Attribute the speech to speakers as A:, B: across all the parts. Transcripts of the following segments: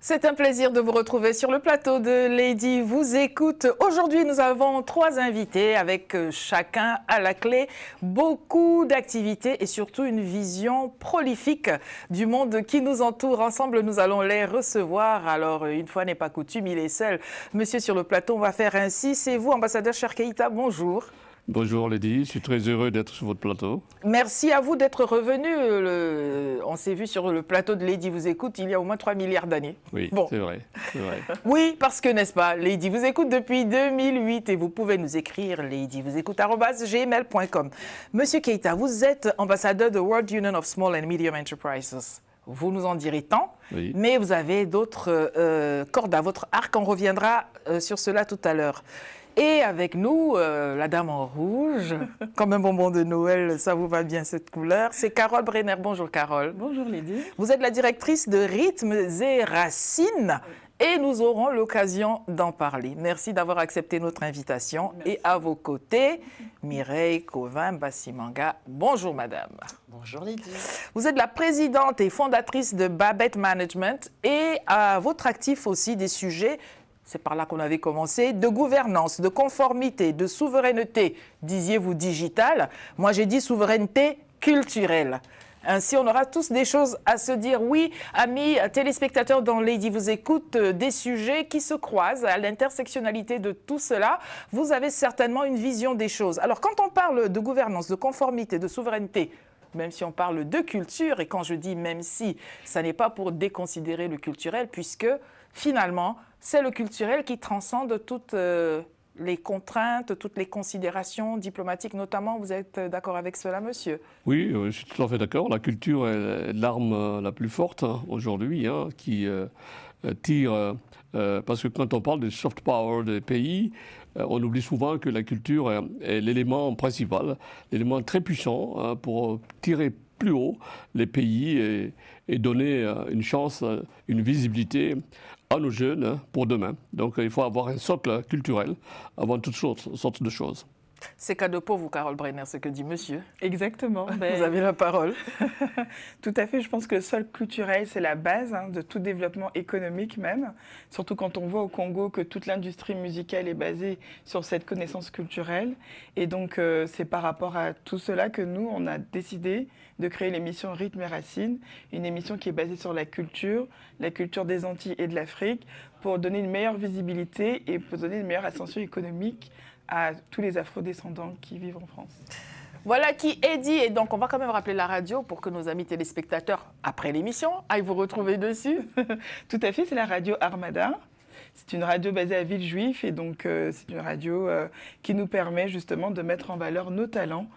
A: C'est un plaisir de vous retrouver sur le plateau de Lady vous écoute. Aujourd'hui, nous avons 3 invités avec chacun à la clé beaucoup d'activités et surtout une vision prolifique du monde qui nous entoure. Ensemble, nous allons les recevoir. Alors, une fois n'est pas coutume, il est seul. Monsieur sur le plateau, on va faire ainsi. C'est vous, ambassadeur Cheikh Keïta, bonjour.
B: Bonjour Lady, je suis très heureux d'être sur votre plateau.
A: Merci à vous d'être revenu. On s'est vu sur le plateau de Lady vous écoute il y a au moins 3 milliards d'années.
B: Oui,
A: bon.
B: c'est vrai.
A: Oui, parce que, n'est-ce pas, Lady vous écoute depuis 2008 et vous pouvez nous écrire ladyvousécoute@gmail.com. Monsieur Keïta, vous êtes ambassadeur de World Union of Small and Medium Enterprises. Vous nous en direz tant, oui. Mais vous avez d'autres cordes à votre arc. On reviendra sur cela tout à l'heure. Et avec nous, la dame en rouge, comme un bonbon de Noël, ça vous va bien cette couleur, c'est Carole Brenner. Bonjour Carole.
C: Bonjour Lydie.
A: Vous êtes la directrice de Rythmes et Racines et nous aurons l'occasion d'en parler. Merci d'avoir accepté notre invitation. Merci. Et à vos côtés, Mireille Covin-Bassimanga. Bonjour madame.
D: Bonjour Lydie.
A: Vous êtes la présidente et fondatrice de Babette Management et à votre actif aussi des sujets. C'est par là qu'on avait commencé, de gouvernance, de conformité, de souveraineté, disiez-vous digital. Moi, j'ai dit souveraineté culturelle. Ainsi, on aura tous des choses à se dire. Oui, amis téléspectateurs dans Lady vous écoute, des sujets qui se croisent à l'intersectionnalité de tout cela. Vous avez certainement une vision des choses. Alors, quand on parle de gouvernance, de conformité, de souveraineté, même si on parle de culture, et quand je dis même si, ça n'est pas pour déconsidérer le culturel, puisque finalement, c'est le culturel qui transcende toutes les contraintes, toutes les considérations diplomatiques notamment. Vous êtes d'accord avec cela, monsieur?
B: Oui, je suis tout à fait d'accord. La culture est l'arme la plus forte aujourd'hui qui tire... parce que quand on parle de soft power des pays, on oublie souvent que la culture est l'élément principal, l'élément très puissant pour tirer plus haut les pays et donner une chance, une visibilité à nos jeunes pour demain. Donc il faut avoir un socle culturel avant toutes sortes de choses.
A: C'est cadeau pour vous, Carole Brenner, ce que dit monsieur.
C: Exactement.
A: Vous avez la parole.
C: Tout à fait. Je pense que le socle culturel, c'est la base de tout développement économique même. Surtout quand on voit au Congo que toute l'industrie musicale est basée sur cette connaissance culturelle. Et donc, c'est par rapport à tout cela que nous, on a décidé de créer l'émission Rythmes et Racines, une émission qui est basée sur la culture des Antilles et de l'Afrique, pour donner une meilleure visibilité et pour donner une meilleure ascension économique à tous les afrodescendants qui vivent en France.
A: Voilà qui est dit. Et donc, on va quand même rappeler la radio pour que nos amis téléspectateurs, après l'émission, aillent vous retrouver dessus.
C: Tout à fait, c'est la radio Armada. C'est une radio basée à Villejuif et donc c'est une radio qui nous permet justement de mettre en valeur nos talents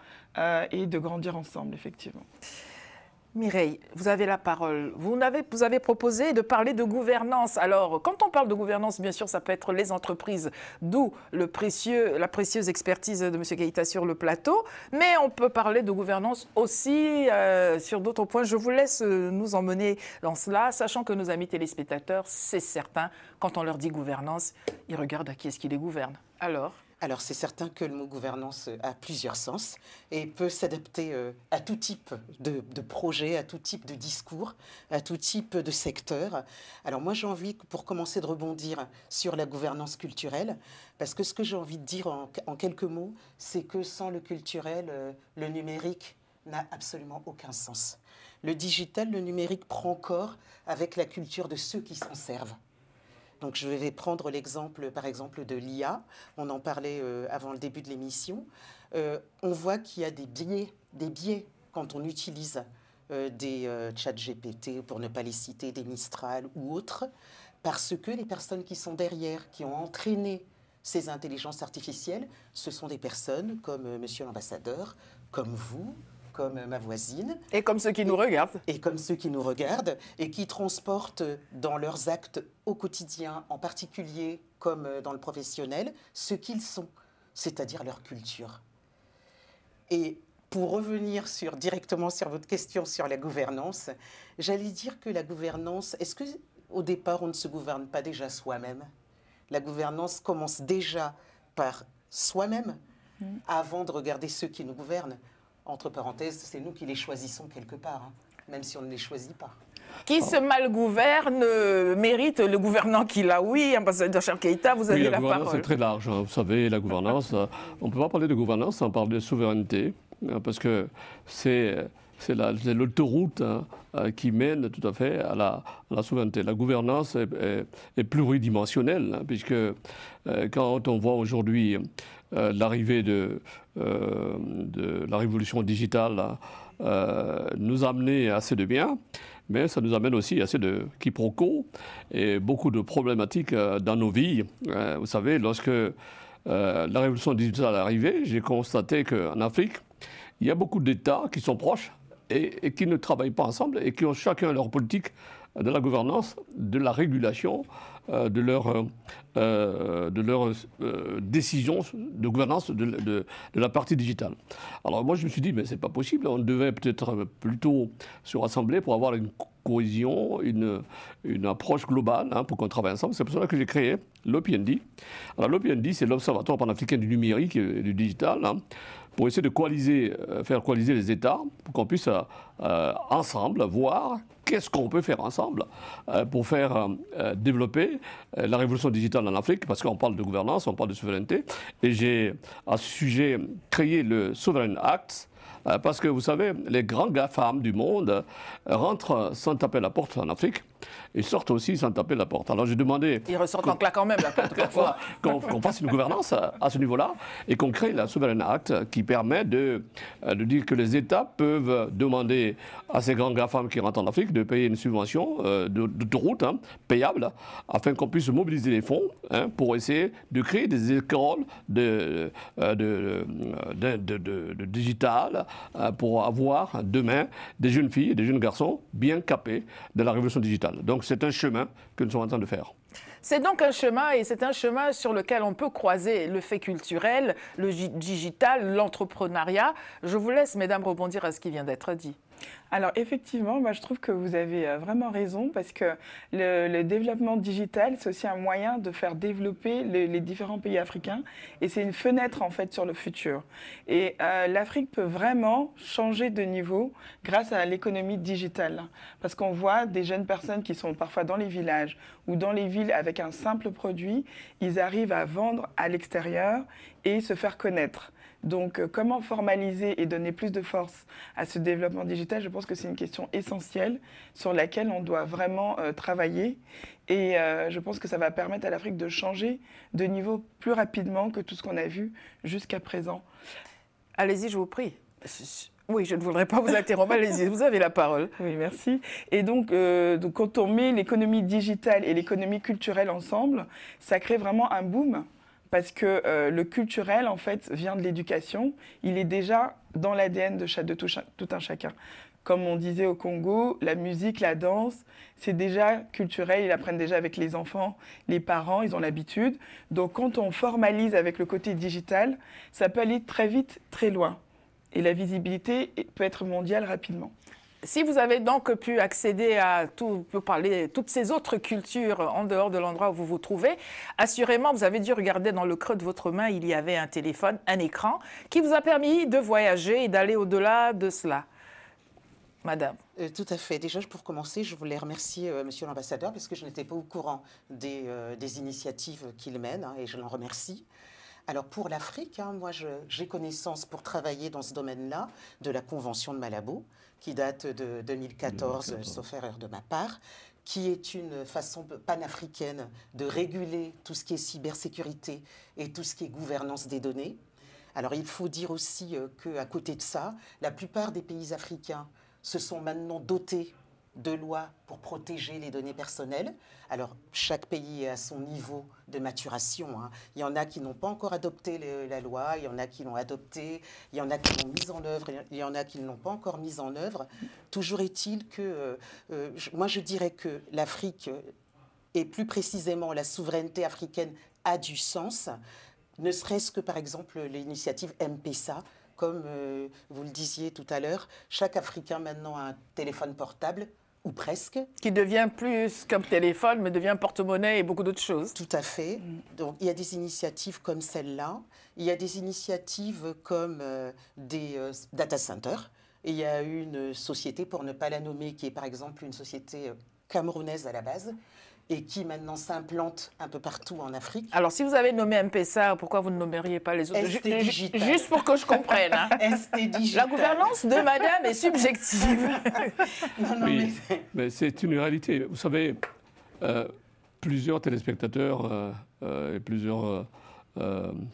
C: et de grandir ensemble, effectivement.
A: Mireille, vous avez la parole. Vous avez proposé de parler de gouvernance. Alors, quand on parle de gouvernance, bien sûr, ça peut être les entreprises, d'où la précieuse expertise de M. Keïta sur le plateau. Mais on peut parler de gouvernance aussi sur d'autres points. Je vous laisse nous emmener dans cela, sachant que nos amis téléspectateurs, c'est certain, quand on leur dit gouvernance, ils regardent à qui est-ce qui les gouverne.
D: Alors, c'est certain que le mot gouvernance a plusieurs sens et peut s'adapter à tout type de projet, à tout type de discours, à tout type de secteur. Alors moi, j'ai envie, pour commencer, de rebondir sur la gouvernance culturelle, parce que ce que j'ai envie de dire en quelques mots, c'est que sans le culturel, le numérique n'a absolument aucun sens. Le digital, le numérique prend corps avec la culture de ceux qui s'en servent. Donc je vais prendre l'exemple, par exemple, de l'IA. On en parlait avant le début de l'émission. On voit qu'il y a des biais quand on utilise des chats GPT, pour ne pas les citer, des Mistral ou autres, parce que les personnes qui sont derrière, qui ont entraîné ces intelligences artificielles, ce sont des personnes comme monsieur l'ambassadeur, comme vous, comme ma voisine.
A: Et comme ceux qui nous regardent.
D: Et comme ceux qui nous regardent et qui transportent dans leurs actes au quotidien, en particulier comme dans le professionnel, ce qu'ils sont, c'est-à-dire leur culture. Et pour revenir directement sur votre question sur la gouvernance, j'allais dire que la gouvernance, est-ce qu'au départ on ne se gouverne pas déjà soi-même? La gouvernance commence déjà par soi-même avant de regarder ceux qui nous gouvernent. Entre parenthèses, c'est nous qui les choisissons quelque part, même si on ne les choisit pas.
A: Qui se mal gouverne mérite le gouvernant qu'il a. Oui, ambassadeur Charles Keïta, vous avez la
B: gouvernance,
A: parole.
B: c'est très large. Vous savez, la gouvernance, on ne peut pas parler de gouvernance sans parler de souveraineté, parce que c'est l'autoroute qui mène tout à fait à la souveraineté. La gouvernance est pluridimensionnelle, puisque quand on voit aujourd'hui l'arrivée de la révolution digitale nous amener assez de bien, mais ça nous amène aussi assez de quiproquos et beaucoup de problématiques dans nos vies. Vous savez, lorsque la révolution digitale est arrivée, j'ai constaté qu'en Afrique, il y a beaucoup d'États qui sont proches et qui ne travaillent pas ensemble et qui ont chacun leur politique de la gouvernance, de la régulation, de leur décision de gouvernance de la partie digitale. Alors moi je me suis dit, mais c'est pas possible, on devait peut-être plutôt se rassembler pour avoir une cohésion, une approche globale pour qu'on travaille ensemble. C'est pour cela que j'ai créé l'OPND. Alors l'OPND, c'est l'Observatoire panafricain du numérique et du digital, pour essayer de faire coaliser les États, pour qu'on puisse ensemble voir qu'est-ce qu'on peut faire ensemble pour faire développer la révolution digitale en Afrique, parce qu'on parle de gouvernance, on parle de souveraineté. Et j'ai, à ce sujet, créé le Sovereign Act, parce que vous savez, les grands GAFAM du monde rentrent sans taper la porte en Afrique et sortent aussi sans taper la porte. Alors j'ai demandé...
A: Ils ressortent en claquant même la porte parfois.
B: qu'on fasse une gouvernance à ce niveau-là et qu'on crée la Sovereign Act qui permet de dire que les États peuvent demander à ces grands GAFAM qui rentrent en Afrique de payer une subvention de route payable afin qu'on puisse mobiliser les fonds pour essayer de créer des écoles de digital pour avoir demain des jeunes filles et des jeunes garçons bien capés de la révolution digitale. Donc c'est un chemin que nous sommes en train de faire.
A: C'est donc un chemin, et c'est un chemin sur lequel on peut croiser le fait culturel, le digital, l'entrepreneuriat. Je vous laisse, mesdames, rebondir à ce qui vient d'être dit.
C: Alors effectivement, moi je trouve que vous avez vraiment raison, parce que le développement digital, c'est aussi un moyen de faire développer les différents pays africains, et c'est une fenêtre en fait sur le futur. Et l'Afrique peut vraiment changer de niveau grâce à l'économie digitale, parce qu'on voit des jeunes personnes qui sont parfois dans les villages ou dans les villes avec un simple produit, ils arrivent à vendre à l'extérieur et se faire connaître. Donc, comment formaliser et donner plus de force à ce développement digital, je pense que c'est une question essentielle sur laquelle on doit vraiment travailler. Et je pense que ça va permettre à l'Afrique de changer de niveau plus rapidement que tout ce qu'on a vu jusqu'à présent.
A: Allez-y, je vous prie. Oui, je ne voudrais pas vous interrompre. Allez-y, vous avez la parole.
C: Oui, merci. Et donc quand on met l'économie digitale et l'économie culturelle ensemble, ça crée vraiment un boom. Parce que le culturel, en fait, vient de l'éducation. Il est déjà dans l'ADN de tout un chacun. Comme on disait au Congo, la musique, la danse, c'est déjà culturel. Ils apprennent déjà avec les enfants, les parents, ils ont l'habitude. Donc, quand on formalise avec le côté digital, ça peut aller très vite, très loin. Et la visibilité peut être mondiale rapidement.
A: Si vous avez donc pu accéder à toutes ces autres cultures en dehors de l'endroit où vous vous trouvez, assurément, vous avez dû regarder dans le creux de votre main, il y avait un téléphone, un écran, qui vous a permis de voyager et d'aller au-delà de cela. Madame.
D: Tout à fait. Déjà, pour commencer, je voulais remercier Monsieur l'ambassadeur, parce que je n'étais pas au courant des initiatives qu'il mène, et je l'en remercie. Alors pour l'Afrique, moi j'ai connaissance pour travailler dans ce domaine-là de la Convention de Malabo, qui date de 2014, sauf erreur de ma part, qui est une façon panafricaine de réguler tout ce qui est cybersécurité et tout ce qui est gouvernance des données. Alors il faut dire aussi qu'à côté de ça, la plupart des pays africains se sont maintenant dotés de lois pour protéger les données personnelles. Alors, chaque pays est à son niveau de maturation. Il y en a qui n'ont pas encore adopté la loi, il y en a qui l'ont adoptée, il y en a qui l'ont mise en œuvre, il y en a qui ne l'ont pas encore mise en œuvre. Toujours est-il que, moi je dirais que l'Afrique, et plus précisément la souveraineté africaine, a du sens, ne serait-ce que par exemple l'initiative M-Pesa. Comme vous le disiez tout à l'heure, chaque Africain maintenant a un téléphone portable, ou presque.
A: Qui devient plus qu'un téléphone, mais devient un porte-monnaie et beaucoup d'autres choses.
D: Tout à fait. Donc, il y a des initiatives comme celle-là. Il y a des initiatives comme des data centers. Et il y a une société, pour ne pas la nommer, qui est par exemple une société camerounaise à la base, et qui maintenant s'implante un peu partout en Afrique.
A: Alors, si vous avez nommé M-Pesa, pourquoi vous ne nommeriez pas les autres?
D: ST Digital.
A: Juste pour que je comprenne. Hein.
D: ST Digital.
A: La gouvernance de madame est subjective.
D: Non,
B: oui, mais c'est une réalité. Vous savez, plusieurs téléspectateurs et plusieurs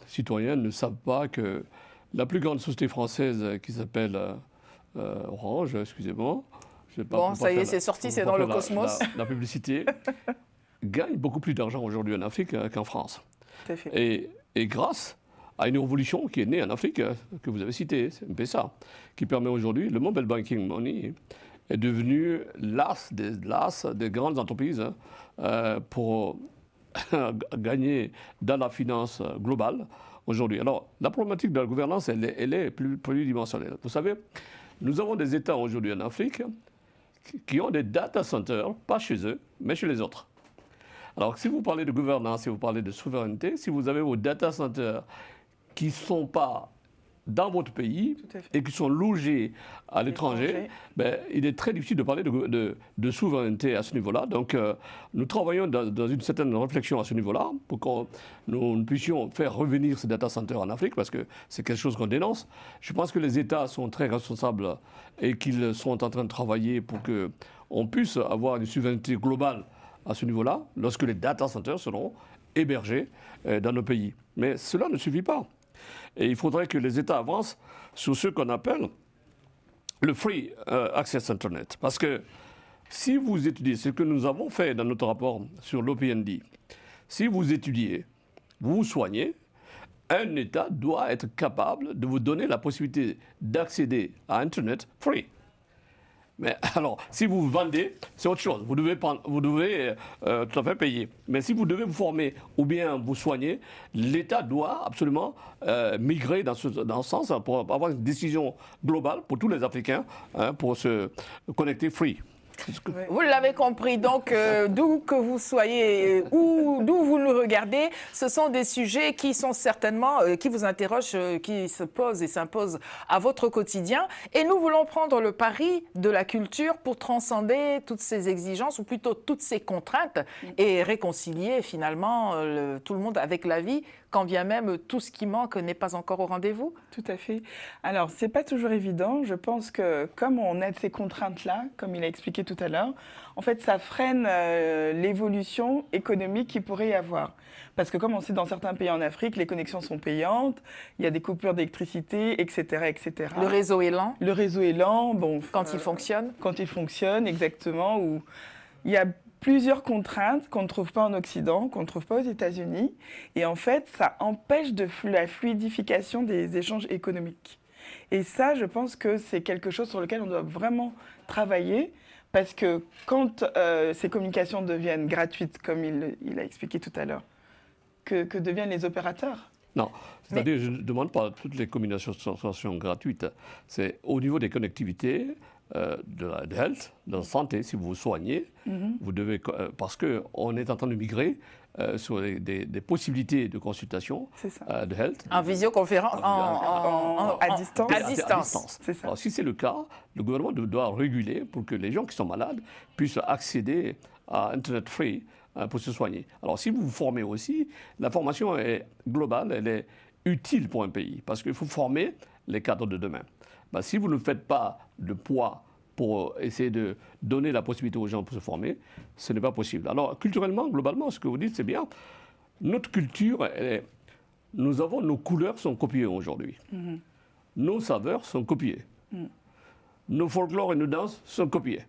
B: citoyens ne savent pas que la plus grande société française qui s'appelle Orange, excusez-moi.
A: Bon, ça y est, c'est sorti, c'est dans le cosmos.
B: La publicité gagne beaucoup plus d'argent aujourd'hui en Afrique qu'en France.
C: Tout à fait.
B: Et grâce à une révolution qui est née en Afrique, que vous avez citée, c'est M-Pesa, qui permet aujourd'hui, le mobile banking money est devenu l'as des grandes entreprises pour gagner dans la finance globale aujourd'hui. Alors, la problématique de la gouvernance, elle est pluridimensionnelle. Vous savez, nous avons des États aujourd'hui en Afrique qui ont des data centers, pas chez eux, mais chez les autres. Alors, si vous parlez de gouvernance, si vous parlez de souveraineté, si vous avez vos data centers qui ne sont pas dans votre pays et qui sont logés à l'étranger, ben, il est très difficile de parler de souveraineté à ce niveau-là. Donc, nous travaillons dans une certaine réflexion à ce niveau-là pour que nous puissions faire revenir ces data centers en Afrique, parce que c'est quelque chose qu'on dénonce. Je pense que les États sont très responsables et qu'ils sont en train de travailler pour qu'on puisse avoir une souveraineté globale à ce niveau-là, lorsque les data centers seront hébergés dans nos pays. Mais cela ne suffit pas. Et il faudrait que les États avancent sur ce qu'on appelle le Free Access Internet. Parce que si vous étudiez ce que nous avons fait dans notre rapport sur l'OPND, si vous étudiez, vous vous soignez, un État doit être capable de vous donner la possibilité d'accéder à Internet free. Mais alors, si vous vendez, c'est autre chose. Vous devez tout à fait payer. Mais si vous devez vous former ou bien vous soigner, l'État doit absolument migrer dans ce sens pour avoir une décision globale pour tous les Africains pour se connecter free.
A: Vous l'avez compris, donc d'où que vous soyez ou d'où vous nous regardez, ce sont des sujets qui sont certainement, qui vous interrogent, qui se posent et s'imposent à votre quotidien. Et nous voulons prendre le pari de la culture pour transcender toutes ces exigences, ou plutôt toutes ces contraintes, et réconcilier finalement tout le monde avec la vie, quand bien même tout ce qui manque n'est pas encore au rendez-vous?
C: Tout à fait. Alors, ce n'est pas toujours évident. Je pense que comme on a ces contraintes-là, comme il a expliqué tout à l'heure, en fait, ça freine l'évolution économique qu'il pourrait y avoir. Parce que comme on sait, dans certains pays en Afrique, les connexions sont payantes, il y a des coupures d'électricité, etc., etc.
A: Le réseau est lent.
C: Le réseau est lent. Bon,
A: quand il fonctionne.
C: Quand il fonctionne, exactement. Où il y a plusieurs contraintes qu'on ne trouve pas en Occident, qu'on ne trouve pas aux États-Unis. Et en fait, ça empêche la fluidification des échanges économiques. Et ça, je pense que c'est quelque chose sur lequel on doit vraiment travailler, parce que quand ces communications deviennent gratuites, comme il a expliqué tout à l'heure, que deviennent les opérateurs?
B: Non, c'est-à-dire je ne demande pas toutes les communications gratuites. C'est au niveau des connectivités, de health, de la santé, si vous vous soignez, vous devez, parce qu'on est en train de migrer sur des possibilités de consultation de health.
A: En visioconférence,
C: à distance.
A: À distance.
C: C'est ça.
B: Alors, si c'est le cas, le gouvernement doit réguler pour que les gens qui sont malades puissent accéder à Internet free pour se soigner. Alors, si vous vous formez aussi, la formation est globale, elle est utile pour un pays, parce qu'il faut former les cadres de demain. Ben, si vous ne faites pas de poids pour essayer de donner la possibilité aux gens pour se former, ce n'est pas possible. Alors, culturellement, globalement, ce que vous dites, c'est bien. Notre culture, nos couleurs sont copiées aujourd'hui. Nos saveurs sont copiées. Nos folklores et nos danses sont copiées.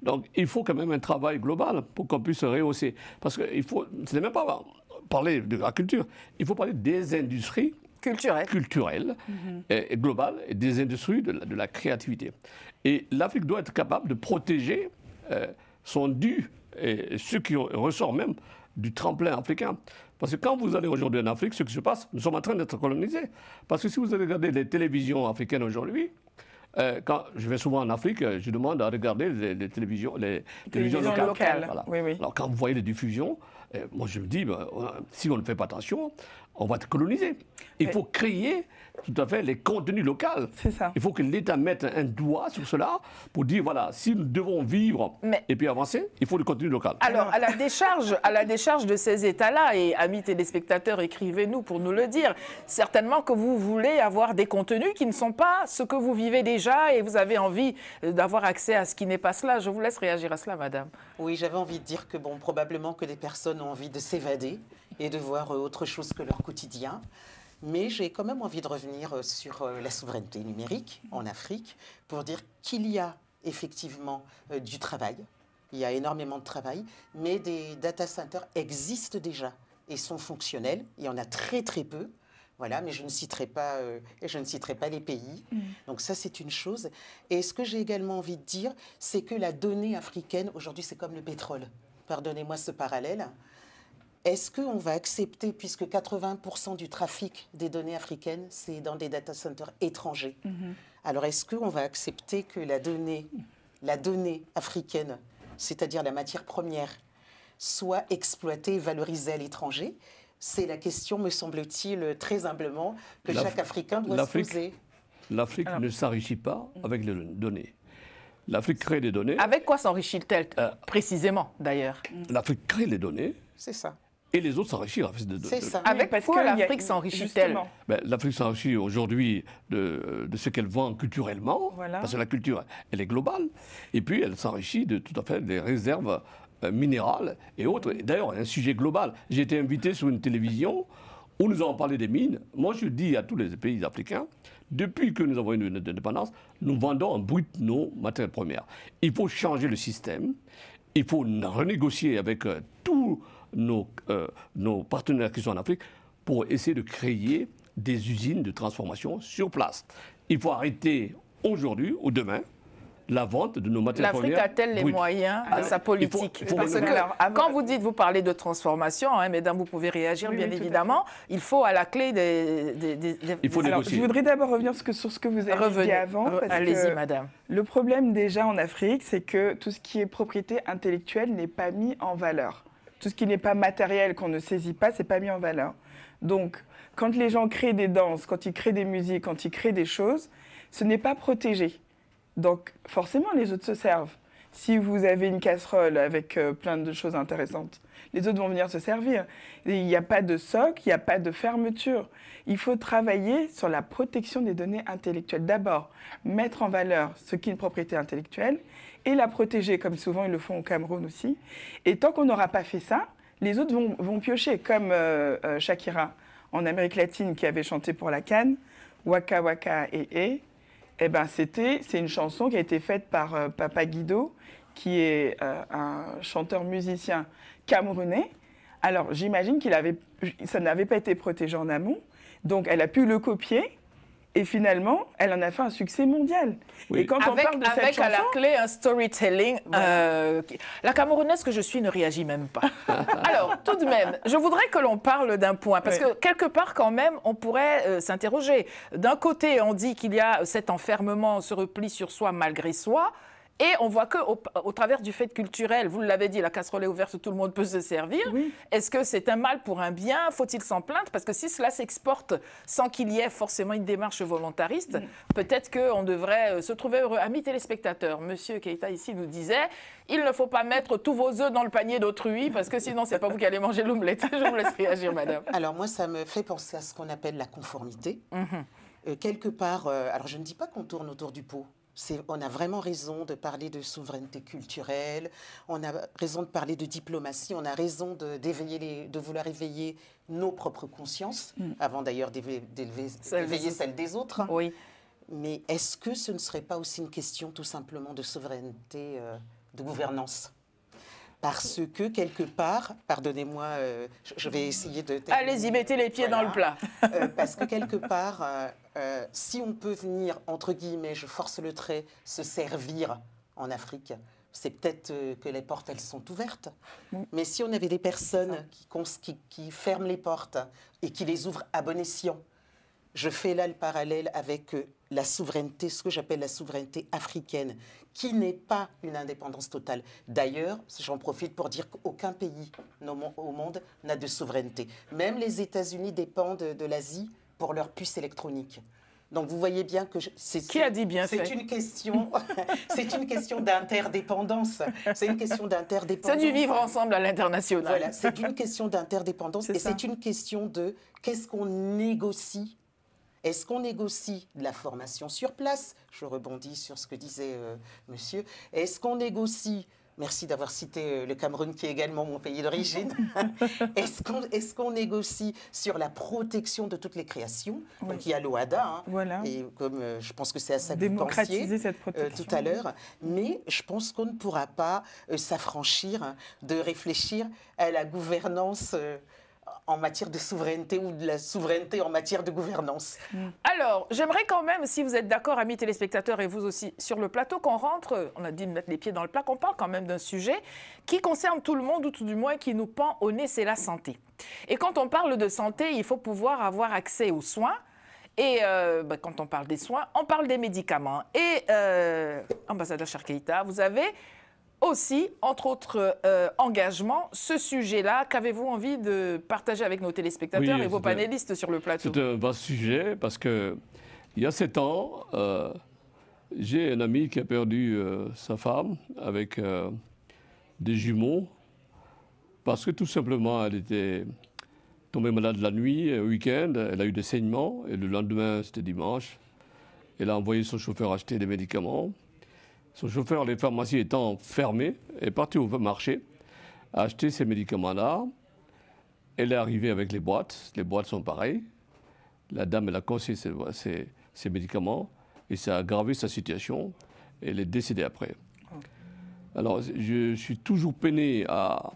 B: Donc, il faut quand même un travail global pour qu'on puisse rehausser. Parce que ce n'est même pas parler de la culture, il faut parler des industries culturelles et globales, et des industries de la créativité. Et l'Afrique doit être capable de protéger son dû, et ce qui ressort même du tremplin africain. Parce que quand vous allez aujourd'hui en Afrique, ce qui se passe, nous sommes en train d'être colonisés. Parce que si vous regardez les télévisions africaines aujourd'hui, quand je vais souvent en Afrique, je demande à regarder les télévisions locales. Voilà.
C: Oui, oui.
B: Alors quand vous voyez les diffusions, moi je me dis, si on ne fait pas attention, on va être colonisé. Il faut créer tout à fait les contenus locaux.
C: C'est ça.
B: Il faut que l'État mette un doigt sur cela pour dire, voilà, si nous devons vivre et puis avancer, il faut du contenu local.
A: Alors, à la décharge de ces États-là, et amis téléspectateurs, écrivez-nous pour nous le dire, certainement que vous voulez avoir des contenus qui ne sont pas ce que vous vivez déjà et vous avez envie d'avoir accès à ce qui n'est pas cela. Je vous laisse réagir à cela, madame.
D: Oui, j'avais envie de dire que, bon, probablement que les personnes ont envie de s'évader et de voir autre chose que leur quotidien. Mais j'ai quand même envie de revenir sur la souveraineté numérique en Afrique pour dire qu'il y a effectivement du travail. Il y a énormément de travail, mais des data centers existent déjà et sont fonctionnels. Il y en a très très peu. Voilà, mais je ne citerai pas les pays. Donc ça, c'est une chose. Et ce que j'ai également envie de dire, c'est que la donnée africaine, aujourd'hui, c'est comme le pétrole. Pardonnez-moi ce parallèle. Est-ce qu'on va accepter, puisque 80% du trafic des données africaines, c'est dans des data centers étrangers, alors est-ce qu'on va accepter que la donnée africaine, c'est-à-dire la matière première, soit exploitée et valorisée à l'étranger? C'est la question, me semble-t-il, très humblement, que chaque Africain doit se poser.
B: L'Afrique ne s'enrichit pas avec les données. L'Afrique crée des données.
A: Avec quoi s'enrichit-elle précisément, d'ailleurs?
B: L'Afrique crée les données.
D: C'est ça.
B: Et les autres s'enrichissent avec des données.
D: C'est ça.
A: Avec quoi l'Afrique s'enrichit-elle?
B: L'Afrique s'enrichit aujourd'hui de ce qu'elle vend culturellement, parce que la culture, elle est globale. Et puis, elle s'enrichit de tout à fait des réserves minérales et autres. D'ailleurs, un sujet global. J'ai été invité sur une télévision où nous avons parlé des mines. Moi, je dis à tous les pays africains, depuis que nous avons une indépendance, nous vendons en brut nos matières premières. Il faut changer le système. Il faut renégocier avec tous nos partenaires qui sont en Afrique pour essayer de créer des usines de transformation sur place. Il faut arrêter aujourd'hui ou demain la vente de nos matières premières.
A: L'Afrique a-t-elle les moyens de sa politique? Parce que quand vous dites, vous parlez de transformation, hein, mesdames, vous pouvez réagir, bien évidemment. Il faut à la clé
B: il faut négocier.
C: Je voudrais d'abord revenir sur ce que vous avez dit avant.
A: Allez-y, madame.
C: Le problème déjà en Afrique, c'est que tout ce qui est propriété intellectuelle n'est pas mis en valeur. Tout ce qui n'est pas matériel, qu'on ne saisit pas, c'est pas mis en valeur. Donc, quand les gens créent des danses, quand ils créent des musiques, quand ils créent des choses, ce n'est pas protégé. Donc, forcément, les autres se servent. Si vous avez une casserole avec plein de choses intéressantes, les autres vont venir se servir. Et il n'y a pas de socle, il n'y a pas de fermeture. Il faut travailler sur la protection des données intellectuelles. D'abord, mettre en valeur ce qu'est une propriété intellectuelle et la protéger, comme souvent ils le font au Cameroun aussi. Et tant qu'on n'aura pas fait ça, les autres vont piocher, comme Shakira en Amérique latine qui avait chanté pour la Cannes, Waka Waka Eh ben c'est une chanson qui a été faite par Papa Guido, qui est un chanteur-musicien camerounais. Alors j'imagine ça n'avait pas été protégé en amont, donc elle a pu le copier. Et finalement, elle en a fait un succès mondial.
A: Oui.
C: Et quand on parle de cette chanson,
A: à la clé un storytelling, la Camerounaise que je suis ne réagit même pas. Alors, tout de même, je voudrais que l'on parle d'un point, parce que quelque part, quand même, on pourrait s'interroger. D'un côté, on dit qu'il y a cet enfermement, ce repli sur soi malgré soi. Et on voit qu'au travers du fait culturel, vous l'avez dit, la casserole est ouverte, tout le monde peut se servir. Oui. Est-ce que c'est un mal pour un bien? Faut-il s'en plaindre? Parce que si cela s'exporte sans qu'il y ait forcément une démarche volontariste, peut-être qu'on devrait se trouver heureux. Amis téléspectateurs, Monsieur Keïta ici nous disait, il ne faut pas mettre tous vos œufs dans le panier d'autrui, parce que sinon, c'est pas vous qui allez manger l'omelette. Je vous laisse réagir, madame.
D: Alors moi, ça me fait penser à ce qu'on appelle la conformité. Quelque part, alors je ne dis pas qu'on tourne autour du pot. On a vraiment raison de parler de souveraineté culturelle, on a raison de parler de diplomatie, on a raison de vouloir éveiller nos propres consciences, avant d'ailleurs d'éveiller celle des autres.
A: Oui.
D: Mais est-ce que ce ne serait pas aussi une question tout simplement de souveraineté de gouvernance? Parce que quelque part, pardonnez-moi, je vais essayer de...
A: Allez-y, mettez les pieds dans le plat.
D: Parce que quelque part, si on peut venir, entre guillemets, je force le trait, se servir en Afrique, c'est peut-être que les portes, elles sont ouvertes. Mais si on avait des personnes qui ferment les portes et qui les ouvrent à bon escient, je fais là le parallèle avec la souveraineté, ce que j'appelle la souveraineté africaine, qui n'est pas une indépendance totale. D'ailleurs, j'en profite pour dire qu'aucun pays au monde n'a de souveraineté. Même les États-Unis dépendent de l'Asie pour leur puce électronique. Donc vous voyez bien que
A: qui a dit bien fait?
D: C'est une question, c'est une question d'interdépendance. C'est une question d'interdépendance.
A: C'est du vivre ensemble à l'international.
D: Voilà, c'est une question d'interdépendance et c'est une question de qu'est-ce qu'on négocie. Est-ce qu'on négocie de la formation sur place? Je rebondis sur ce que disait monsieur. Est-ce qu'on négocie, merci d'avoir cité le Cameroun qui est également mon pays d'origine, est-ce qu'on négocie sur la protection de toutes les créations? Oui. Donc il y a l'OHADA, hein,
C: voilà.
D: Et comme je pense que c'est à ça que
C: démocratiser
D: vous pensiez
C: cette protection,
D: tout à l'heure, mais je pense qu'on ne pourra pas s'affranchir de réfléchir à la gouvernance en matière de souveraineté ou de la souveraineté en matière de gouvernance.
A: Alors, j'aimerais quand même, si vous êtes d'accord, amis téléspectateurs, et vous aussi sur le plateau, qu'on rentre, on a dit de mettre les pieds dans le plat, qu'on parle quand même d'un sujet qui concerne tout le monde, ou tout du moins qui nous pend au nez, c'est la santé. Et quand on parle de santé, il faut pouvoir avoir accès aux soins. Et quand on parle des soins, on parle des médicaments. Et, ambassadeur Cheikh Keïta, vous avez aussi, entre autres engagements, ce sujet-là, qu'avez-vous envie de partager avec nos téléspectateurs et vos panélistes sur le plateau?
B: C'est un vaste sujet parce qu'il y a 7 ans, j'ai un ami qui a perdu sa femme avec des jumeaux parce que tout simplement, elle était tombée malade la nuit, le week-end, elle a eu des saignements et le lendemain, c'était dimanche, elle a envoyé son chauffeur acheter des médicaments. Son chauffeur, les pharmacies étant fermées, est parti au marché, a acheté ces médicaments-là. Elle est arrivée avec les boîtes sont pareilles. La dame, elle a cassé ces médicaments et ça a aggravé sa situation. Elle est décédée après. Alors, je suis toujours peiné à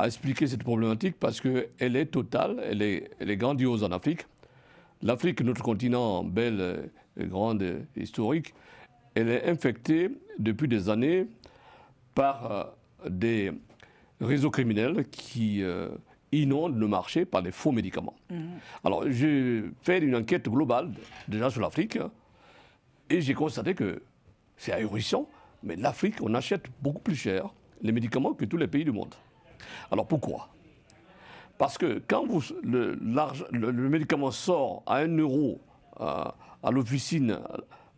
B: expliquer cette problématique parce qu'elle est totale, elle est grandiose en Afrique. L'Afrique, notre continent belle, grande, historique, elle est infectée depuis des années par des réseaux criminels qui inondent le marché par les faux médicaments. Alors, j'ai fait une enquête globale déjà sur l'Afrique et j'ai constaté que c'est ahurissant, mais l'Afrique, on achète beaucoup plus cher les médicaments que tous les pays du monde. Alors pourquoi? Parce que quand le médicament sort à 1 euro à l'officine,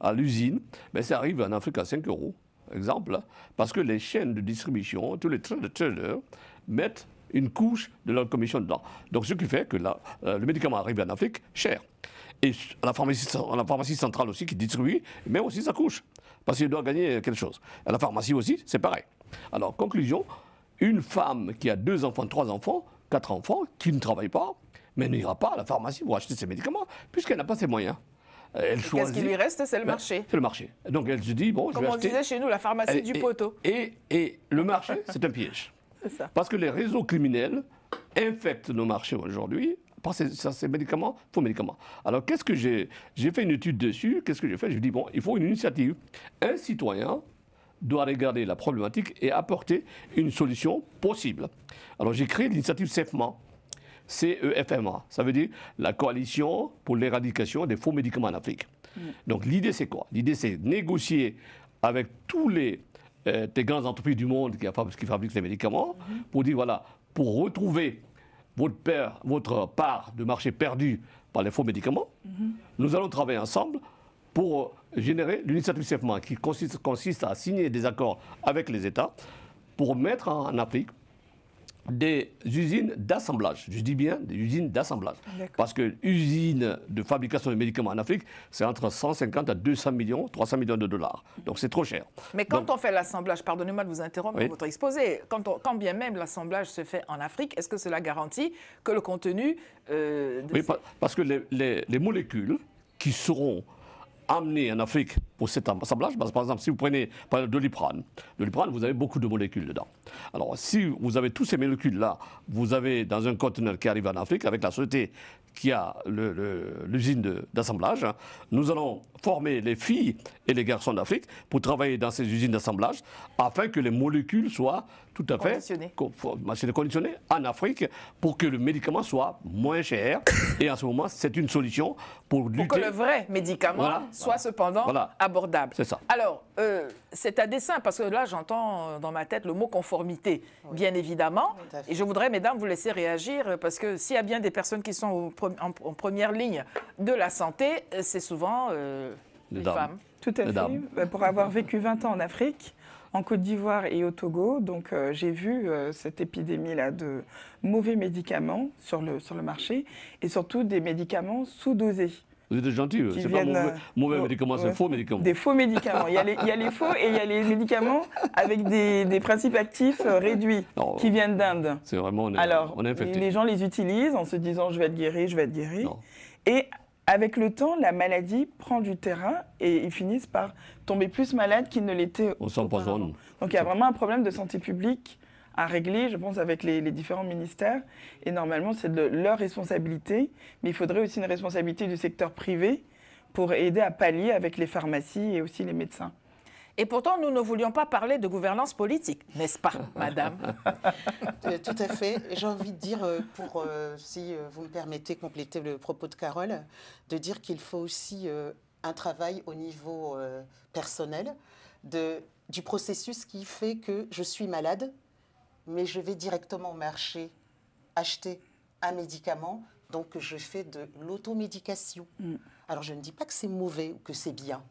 B: à l'usine, ben ça arrive en Afrique à 5 euros, exemple, parce que les chaînes de distribution, tous les traders mettent une couche de leur commission dedans. Donc ce qui fait que le médicament arrive en Afrique cher. Et à la pharmacie centrale aussi qui distribue, mais aussi sa couche, parce qu'il doit gagner quelque chose. À la pharmacie aussi, c'est pareil. Alors, conclusion, une femme qui a 2 enfants, 3 enfants, 4 enfants, qui ne travaille pas, mais n'ira pas à la pharmacie pour acheter ses médicaments, puisqu'elle n'a pas ses moyens.
A: Qu'est-ce qui lui reste? C'est le marché.
B: C'est le marché. Donc elle se dit, bon,
A: comme je vais acheter... Comme on disait chez nous, la pharmacie du poteau.
B: Et le marché, c'est un piège.
A: C'est ça.
B: Parce que les réseaux criminels infectent nos marchés aujourd'hui par ces médicaments, faux médicaments. Alors qu'est-ce que j'ai fait une étude dessus. Qu'est-ce que j'ai fait? Je dis, bon, il faut une initiative. Un citoyen doit regarder la problématique et apporter une solution possible. Alors j'ai créé l'initiative CEFMA. CEFMA, ça veut dire la coalition pour l'éradication des faux médicaments en Afrique. Donc l'idée c'est quoi? L'idée c'est négocier avec tous les grandes entreprises du monde qui fabriquent ces médicaments pour dire voilà, pour retrouver votre part de marché perdue par les faux médicaments, nous allons travailler ensemble pour générer l'initiative CEFMA qui consiste à signer des accords avec les États pour mettre en Afrique des usines d'assemblage. Je dis bien des usines d'assemblage. Parce que l'usine de fabrication de médicaments en Afrique, c'est entre 150 à 200 millions, 300 millions de dollars. Donc c'est trop cher.
A: Mais quand on fait l'assemblage, pardonnez-moi de vous interrompre dans votre exposé, quand bien même l'assemblage se fait en Afrique, est-ce que cela garantit que le contenu...
B: Oui, parce que les molécules qui seront amenées en Afrique pour cet assemblage, par exemple, si vous prenez par exemple, de Doliprane, vous avez beaucoup de molécules dedans. Alors, si vous avez toutes ces molécules-là, vous avez dans un conteneur qui arrive en Afrique avec la société qui a l'usine d'assemblage. Nous allons former les filles et les garçons d'Afrique pour travailler dans ces usines d'assemblage afin que les molécules soient tout à fait conditionnées en Afrique pour que le médicament soit moins cher. Et en ce moment, c'est une solution pour lutter.
A: Pour que le vrai médicament soit cependant abordable.
B: C'est ça.
A: Alors, c'est à dessein, parce que là, j'entends dans ma tête le mot conformité, bien évidemment. Et je voudrais, mesdames, vous laisser réagir, parce que s'il y a bien des personnes qui sont en première ligne de la santé, c'est souvent les femmes.
C: Tout à fait. Pour avoir vécu 20 ans en Afrique, en Côte d'Ivoire et au Togo, donc j'ai vu cette épidémie-là de mauvais médicaments sur le marché, et surtout des médicaments sous-dosés.
B: Vous êtes gentil, c'est pas mauvais médicaments, c'est faux médicaments.
C: Des faux médicaments. Il y a les faux et il y a les médicaments avec des principes actifs réduits qui viennent d'Inde.
B: C'est vraiment, on est infecté.
C: Les gens les utilisent en se disant je vais être guéri, je vais être guéri. Non. Et avec le temps, la maladie prend du terrain et ils finissent par tomber plus malades qu'ils ne l'étaient auparavant. Donc il y a vraiment un problème de santé publique à régler, je pense, avec les différents ministères. Et normalement, c'est de leur responsabilité. Mais il faudrait aussi une responsabilité du secteur privé pour aider à pallier avec les pharmacies et aussi les médecins.
A: Et pourtant, nous ne voulions pas parler de gouvernance politique, n'est-ce pas, madame?
D: Tout à fait. J'ai envie de dire, si vous me permettez de compléter le propos de Carole, de dire qu'il faut aussi un travail au niveau personnel du processus qui fait que je suis malade, mais je vais directement au marché acheter un médicament, donc je fais de l'automédication. Alors je ne dis pas que c'est mauvais ou que c'est bien,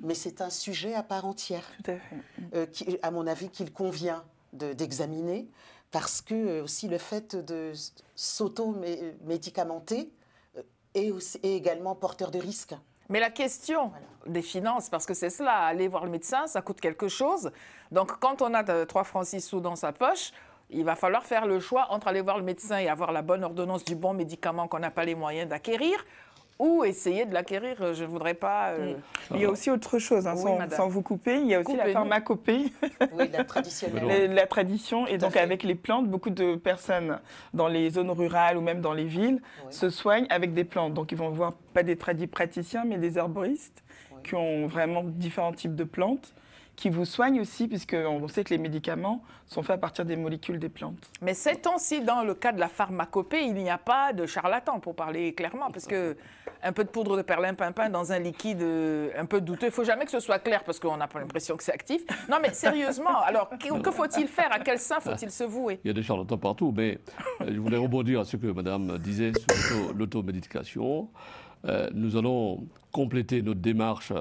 D: mais c'est un sujet à part entière.
C: Tout à fait.
D: À mon avis, qu'il convient d'examiner, parce que aussi le fait de s'auto-médicamenter est également porteur de risques.
A: Mais la question des finances, parce que c'est cela, aller voir le médecin, ça coûte quelque chose. Donc quand on a 3 francs 6 sous dans sa poche, il va falloir faire le choix entre aller voir le médecin et avoir la bonne ordonnance du bon médicament qu'on n'a pas les moyens d'acquérir, ou essayer de l'acquérir. Je ne voudrais pas...
C: Il y a aussi autre chose, sans vous couper, il y a aussi la pharmacopée.
D: Oui, la traditionnelle.
C: La tradition, et donc avec les plantes, beaucoup de personnes dans les zones rurales ou même dans les villes se soignent avec des plantes. Donc ils vont voir pas des praticiens, mais des herboristes qui ont vraiment différents types de plantes, qui vous soignent aussi, puisqu'on sait que les médicaments sont faits à partir des molécules des plantes.
A: Mais sait-on si dans le cas de la pharmacopée, il n'y a pas de charlatan, pour parler clairement, parce que un peu de poudre de perlimpinpin dans un liquide un peu douteux, il ne faut jamais que ce soit clair, parce qu'on n'a pas l'impression que c'est actif. Non mais sérieusement, alors que faut-il faire? À quel sein faut-il se vouer?
B: Il y a des charlatans partout, mais je voulais rebondir à ce que madame disait sur l'automédication. Nous allons compléter notre démarche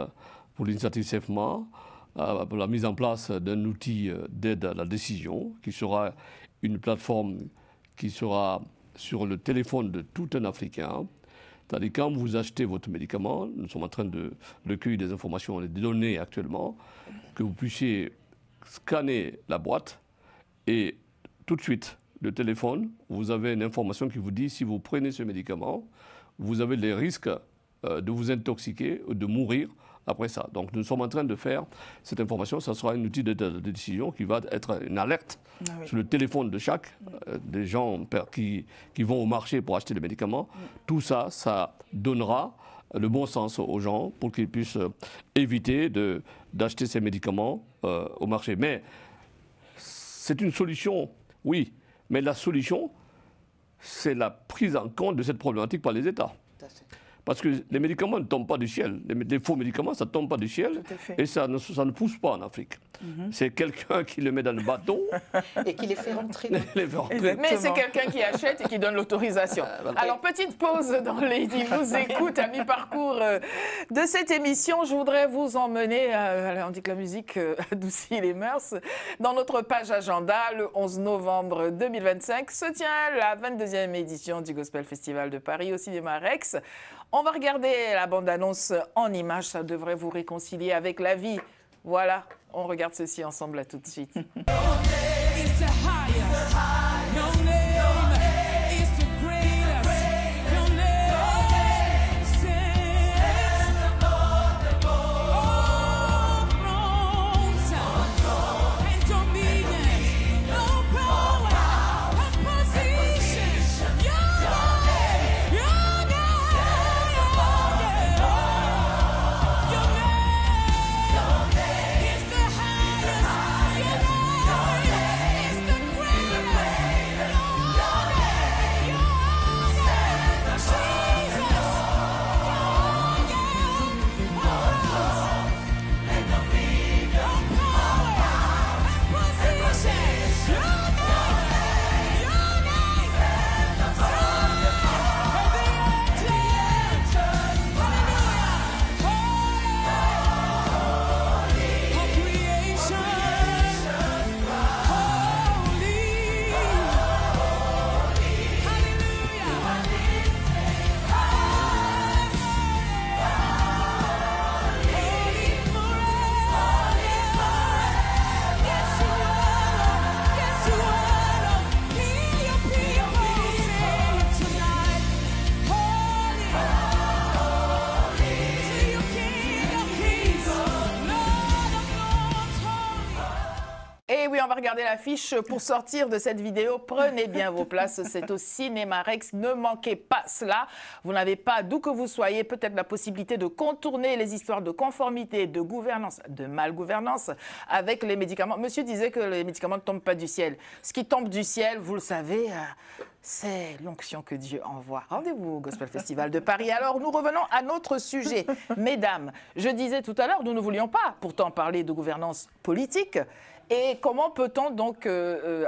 B: pour l'initiative SEFMA, pour la mise en place d'un outil d'aide à la décision, qui sera une plateforme qui sera sur le téléphone de tout un Africain. C'est-à-dire quand vous achetez votre médicament, nous sommes en train de recueillir des informations, des données actuellement, que vous puissiez scanner la boîte et tout de suite, le téléphone, vous avez une information qui vous dit si vous prenez ce médicament, vous avez les risques de vous intoxiquer ou de mourir après ça. Donc nous sommes en train de faire cette information, ça sera un outil de décision qui va être une alerte sur le téléphone de chaque des gens qui vont au marché pour acheter des médicaments. Tout ça, ça donnera le bon sens aux gens pour qu'ils puissent éviter d'acheter ces médicaments au marché. Mais c'est une solution, oui, mais la solution, c'est la prise en compte de cette problématique par les États. Parce que les médicaments ne tombent pas du ciel. Les faux médicaments, ça ne tombe pas du ciel. Et ça ne pousse pas en Afrique. C'est quelqu'un qui le met dans le bateau.
D: Et qui les fait rentrer.
A: Mais c'est quelqu'un qui achète et qui donne l'autorisation. Alors, petite pause dans les vous écoute à mi-parcours de cette émission. Je voudrais vous emmener, on dit que la musique adoucit les mœurs, dans notre page agenda. Le 11 novembre 2025 se tient la 22e édition du Gospel Festival de Paris au Cinéma Rex. On va regarder la bande-annonce en images, ça devrait vous réconcilier avec la vie. Voilà, on regarde ceci ensemble, à tout de suite. on va regarder l'affiche pour sortir de cette vidéo. Prenez bien vos places, c'est au Cinéma Rex. Ne manquez pas cela. Vous n'avez pas, d'où que vous soyez, peut-être la possibilité de contourner les histoires de conformité, de gouvernance, de malgouvernance avec les médicaments. Monsieur disait que les médicaments ne tombent pas du ciel. Ce qui tombe du ciel, vous le savez, c'est l'onction que Dieu envoie. Rendez-vous au Gospel Festival de Paris. Alors, nous revenons à notre sujet. Mesdames, je disais tout à l'heure, nous ne voulions pas pourtant parler de gouvernance politique. Et comment peut-on donc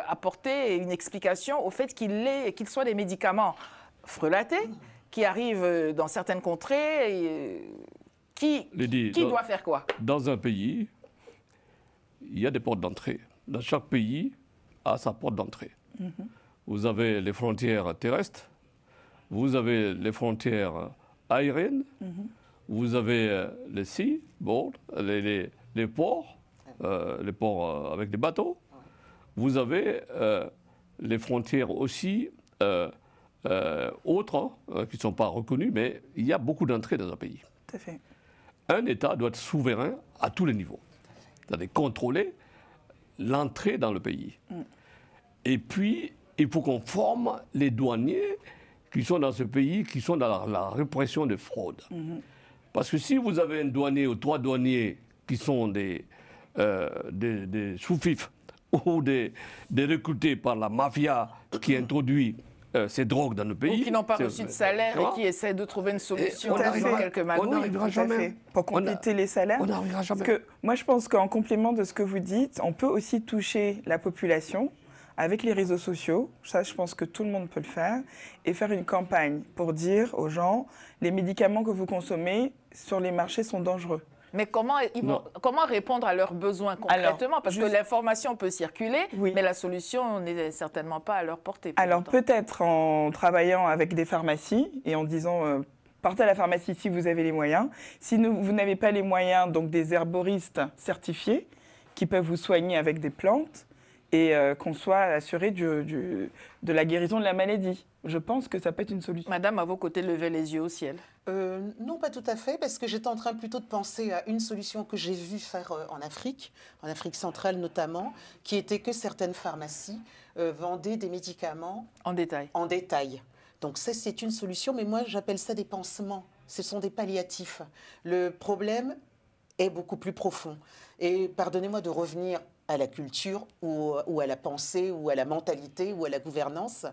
A: apporter une explication au fait qu'il soit des médicaments frelatés, qui arrivent dans certaines contrées, qui doit faire quoi?
B: Dans un pays, il y a des portes d'entrée. Dans chaque pays a sa porte d'entrée. Vous avez les frontières terrestres, vous avez les frontières aériennes, vous avez les seaboard, les ports avec des bateaux. Vous avez les frontières aussi autres, qui ne sont pas reconnues, mais il y a beaucoup d'entrées dans un pays.
C: Tout à fait.
B: Un État doit être souverain à tous les niveaux. C'est-à-dire contrôler l'entrée dans le pays. Et puis, il faut qu'on forme les douaniers qui sont dans ce pays, qui sont dans la répression de fraude. Parce que si vous avez un douanier ou 3 douaniers qui sont des sous-fifs ou des recrutés par la mafia qui introduit ces drogues dans le pays.
A: Ou qui n'ont pas reçu de salaire et qui essaient de trouver une solution avec quelques magouilles.
B: On n'arrivera jamais.
C: Pour compléter les salaires.
B: On n'arrivera jamais.
C: Parce que moi, je pense qu'en complément de ce que vous dites, on peut aussi toucher la population avec les réseaux sociaux. Ça, je pense que tout le monde peut le faire. Et faire une campagne pour dire aux gens, les médicaments que vous consommez sur les marchés sont dangereux.
A: Mais comment répondre à leurs besoins concrètement? Parce que l'information peut circuler, mais la solution n'est certainement pas à leur portée.
C: Alors peut-être en travaillant avec des pharmacies et en disant partez à la pharmacie si vous avez les moyens. Si vous n'avez pas les moyens, donc des herboristes certifiés qui peuvent vous soigner avec des plantes et qu'on soit assuré de la guérison de la maladie. Je pense que ça peut être une solution.
A: Madame, à vos côtés, levez les yeux au ciel.
D: Non, pas tout à fait, parce que j'étais en train plutôt de penser à une solution que j'ai vue faire en Afrique centrale notamment, qui était que certaines pharmacies vendaient des médicaments
A: en détail.
D: En détail. Donc ça, c'est une solution, mais moi, j'appelle ça des pansements. Ce sont des palliatifs. Le problème est beaucoup plus profond. Et pardonnez-moi de revenir à la culture ou à la pensée ou à la mentalité ou à la gouvernance.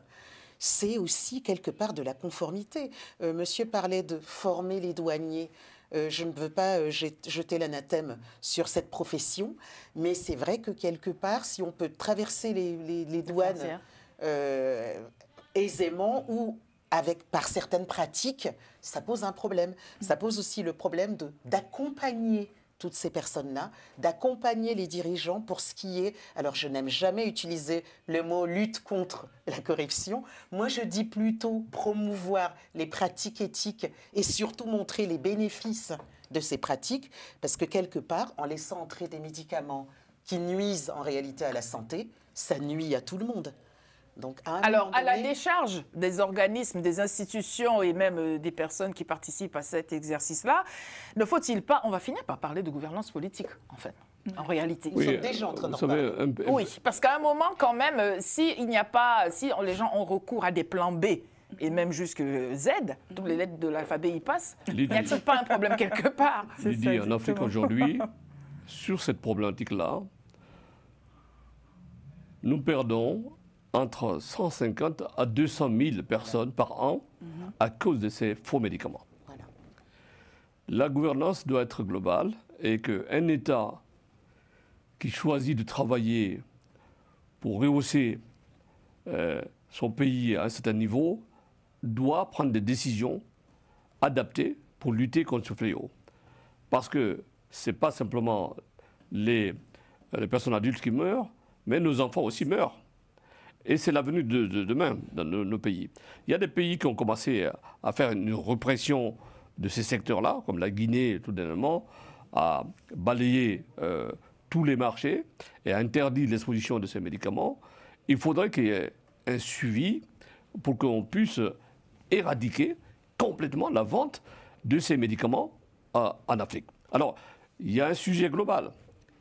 D: C'est aussi quelque part de la conformité. Monsieur parlait de former les douaniers. Je ne veux pas jeter l'anathème sur cette profession, mais c'est vrai que quelque part, si on peut traverser les douanes aisément ou par certaines pratiques, ça pose un problème. Ça pose aussi le problème d'accompagner toutes ces personnes-là, d'accompagner les dirigeants pour ce qui est... Alors, je n'aime jamais utiliser le mot « lutte contre la corruption ». Moi, je dis plutôt promouvoir les pratiques éthiques et surtout montrer les bénéfices de ces pratiques, parce que quelque part, en laissant entrer des médicaments qui nuisent en réalité à la santé, ça nuit à tout le monde. Donc, à
A: la décharge des organismes, des institutions et même des personnes qui participent à cet exercice-là, ne faut-il pas, on va finir par parler de gouvernance politique, en fait, en réalité.
D: Nous sommes déjà en train d'en parler.
A: Oui, parce qu'à un moment, quand même, si les gens ont recours à des plans B, et même jusque Z, toutes les lettres de l'alphabet y passent, n'y a-t-il pas un problème quelque part?
B: Lydie, en Afrique aujourd'hui, sur cette problématique-là, nous perdons entre 150 à 200 000 personnes par an à cause de ces faux médicaments. Voilà. La gouvernance doit être globale et qu'un État qui choisit de travailler pour rehausser son pays à un certain niveau doit prendre des décisions adaptées pour lutter contre ce fléau. Parce que ce n'est pas simplement les personnes adultes qui meurent, mais nos enfants aussi meurent. Et c'est l'avenir de demain dans nos pays. Il y a des pays qui ont commencé à faire une répression de ces secteurs-là, comme la Guinée tout dernièrement, à balayer tous les marchés et à interdire l'exposition de ces médicaments. Il faudrait qu'il y ait un suivi pour qu'on puisse éradiquer complètement la vente de ces médicaments en Afrique. Alors, il y a un sujet global.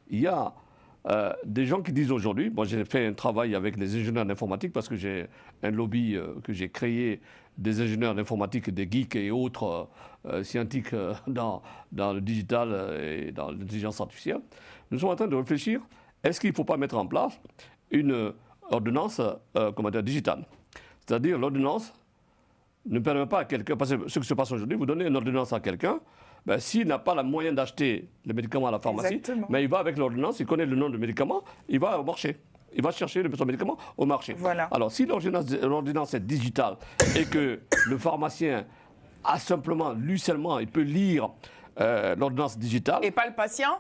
B: Il y a des gens qui disent aujourd'hui, moi j'ai fait un travail avec les ingénieurs d'informatique parce que j'ai un lobby que j'ai créé des ingénieurs d'informatique, des geeks et autres scientifiques dans le digital et dans l'intelligence artificielle. Nous sommes en train de réfléchir, est-ce qu'il ne faut pas mettre en place une ordonnance digitale? C'est-à-dire l'ordonnance ne permet pas à quelqu'un, parce que ce qui se passe aujourd'hui, vous donnez une ordonnance à quelqu'un, ben, s'il n'a pas le moyen d'acheter le médicament à la pharmacie, ben, il va avec l'ordonnance, il connaît le nom du médicament, il va au marché. Il va chercher son médicament au marché.
C: Voilà.
B: Alors, si l'ordonnance est digitale et que le pharmacien a simplement, lui seulement, il peut lire l'ordonnance digitale.
A: Et pas le patient?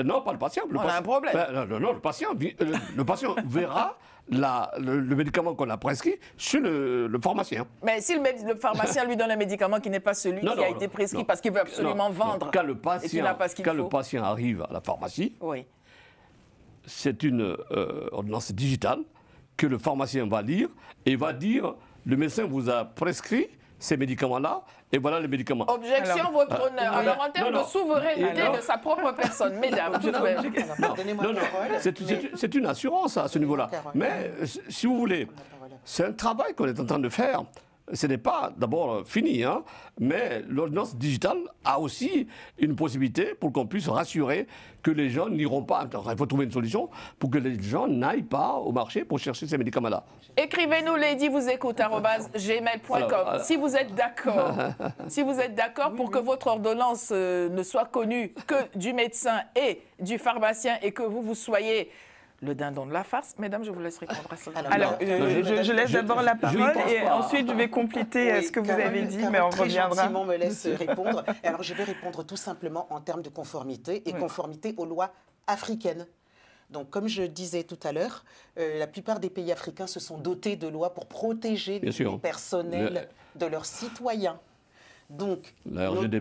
B: Non, pas le patient.
A: On a un problème.
B: Non, le patient verra le médicament qu'on a prescrit chez le pharmacien.
A: Mais si le pharmacien lui donne un médicament qui n'est pas celui qui a été prescrit parce qu'il veut absolument vendre
B: quand le patient arrive à la pharmacie,
A: oui,
B: c'est une ordonnance digitale que le pharmacien va lire et va dire le médecin vous a prescrit ces médicaments-là, et voilà les médicaments.
A: Objection, votre honneur. Alors, en termes de souveraineté de sa propre personne, mesdames,
B: c'est une assurance à ce niveau-là. Mais si vous voulez, c'est un travail qu'on est en train de faire. Ce n'est pas d'abord fini, hein, mais l'ordonnance digitale a aussi une possibilité pour qu'on puisse rassurer que les gens n'iront pas. Il faut trouver une solution pour que les gens n'aillent pas au marché pour chercher ces médicaments-là.
A: Écrivez-nous, Lady vous écoute, @gmail.com. Si vous êtes d'accord, pour que votre ordonnance ne soit connue que du médecin et du pharmacien et que vous soyez le dindon de la farce. Mesdames, je vous laisse répondre à ça.
C: Alors, je laisse d'abord la parole et ensuite je vais compléter ce que vous avez dit, mais on reviendra.
D: Gentiment me laisse répondre. Alors, je vais répondre tout simplement en termes de conformité et conformité aux lois africaines. Donc, comme je disais tout à l'heure, la plupart des pays africains se sont dotés de lois pour protéger les données personnelles de leurs citoyens. Donc,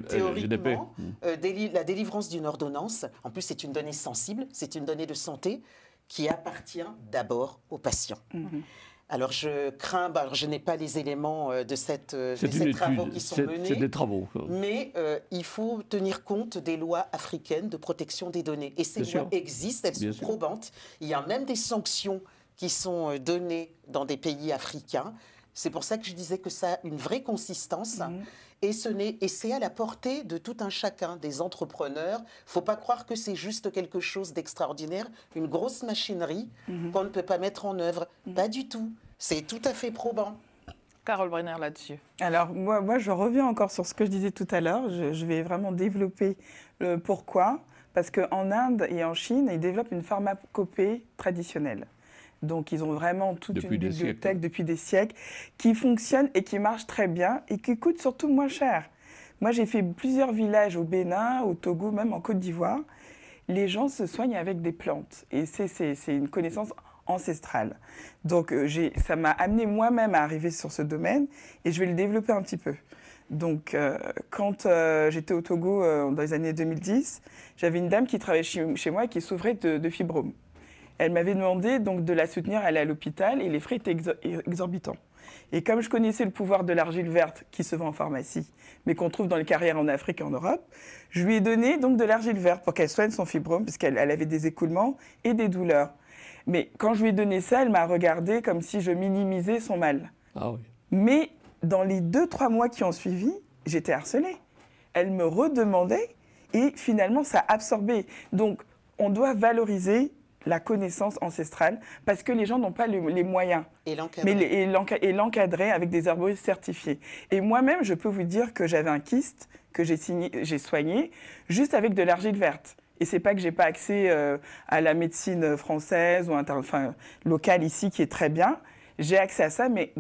D: théoriquement, la délivrance d'une ordonnance, en plus c'est une donnée sensible, c'est une donnée de santé qui appartient d'abord au patient. Alors je crains, je n'ai pas les éléments de ces travaux qui sont menés,
B: c'est des travaux.
D: Mais il faut tenir compte des lois africaines de protection des données. Et ces lois existent, elles sont probantes. Il y a même des sanctions qui sont données dans des pays africains. C'est pour ça que je disais que ça a une vraie consistance. Et c'est à la portée de tout un chacun, des entrepreneurs. Il ne faut pas croire que c'est juste quelque chose d'extraordinaire, une grosse machinerie qu'on ne peut pas mettre en œuvre. Pas du tout. C'est tout à fait probant.
A: Carole Brenner là-dessus.
C: Alors, moi, je reviens encore sur ce que je disais tout à l'heure. Je vais vraiment développer le pourquoi. Parce qu'en Inde et en Chine, ils développent une pharmacopée traditionnelle. Donc, ils ont vraiment toute une bibliothèque depuis des siècles qui fonctionne et qui marche très bien et qui coûte surtout moins cher. Moi, j'ai fait plusieurs villages au Bénin, au Togo, même en Côte d'Ivoire. Les gens se soignent avec des plantes et c'est une connaissance ancestrale. Donc, ça m'a amené moi-même à arriver sur ce domaine et je vais le développer un petit peu. Donc, quand j'étais au Togo dans les années 2010, j'avais une dame qui travaillait chez moi et qui souffrait de fibromes. Elle m'avait demandé donc de la soutenir, aller à l'hôpital et les frais étaient exorbitants. Et comme je connaissais le pouvoir de l'argile verte qui se vend en pharmacie, mais qu'on trouve dans les carrières en Afrique et en Europe, je lui ai donné donc de l'argile verte pour qu'elle soigne son fibrome, puisqu'elle avait des écoulements et des douleurs. Mais quand je lui ai donné ça, elle m'a regardé comme si je minimisais son mal.
B: Ah oui.
C: Mais dans les 2-3 mois qui ont suivi, j'étais harcelée. Elle me redemandait et finalement ça a absorbé. Donc on doit valoriser la connaissance ancestrale, parce que les gens n'ont pas les moyens.
D: Et l'encadrer.
C: Et l'encadrer avec des herboristes certifiés. Et moi-même, je peux vous dire que j'avais un kyste que j'ai soigné juste avec de l'argile verte. Et c'est pas que j'ai pas accès à la médecine française ou locale ici, qui est très bien. J'ai accès à ça, mais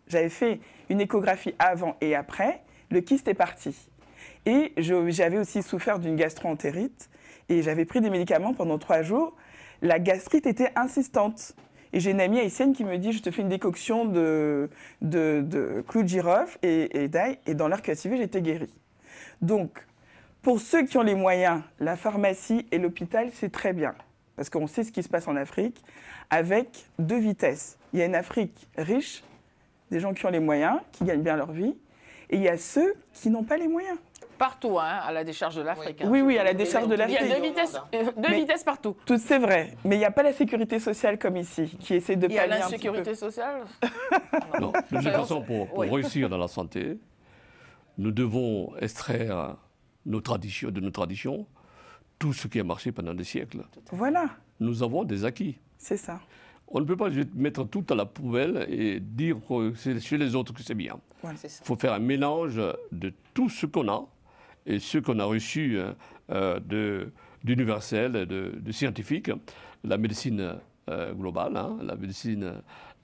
C: j'avais fait une échographie avant et après, le kyste est parti. Et j'avais aussi souffert d'une gastro-entérite. Et j'avais pris des médicaments pendant 3 jours. La gastrite était insistante. Et j'ai une amie haïtienne qui me dit, je te fais une décoction de clous de girofle et d'ail. Et dans l'heure qui a suivi, j'étais guérie. Donc, pour ceux qui ont les moyens, la pharmacie et l'hôpital, c'est très bien. Parce qu'on sait ce qui se passe en Afrique, avec 2 vitesses. Il y a une Afrique riche, des gens qui ont les moyens, qui gagnent bien leur vie. Et il y a ceux qui n'ont pas les moyens.
A: Partout, hein, à la décharge de l'Afrique.
C: Oui, oui, à la décharge de
A: Il y
C: l'Afrique.
A: a deux vitesses partout.
C: Tout c'est vrai, mais il n'y a pas la sécurité sociale comme ici, qui essaie de
A: Il y a
C: pallier un petit
A: l'insécurité
C: peu.
A: sociale.
B: Non, de toute façon, pour réussir dans la santé, nous devons extraire de nos traditions, tout ce qui a marché pendant des siècles.
C: Voilà,
B: Nous avons des acquis.
C: c'est ça.
B: On ne peut pas juste mettre tout à la poubelle et dire que c'est chez les autres que c'est bien.
D: C'est ça.
B: Il faut faire un mélange de tout ce qu'on a et ce qu'on a reçu d'universel, de scientifique, la médecine globale, hein, la médecine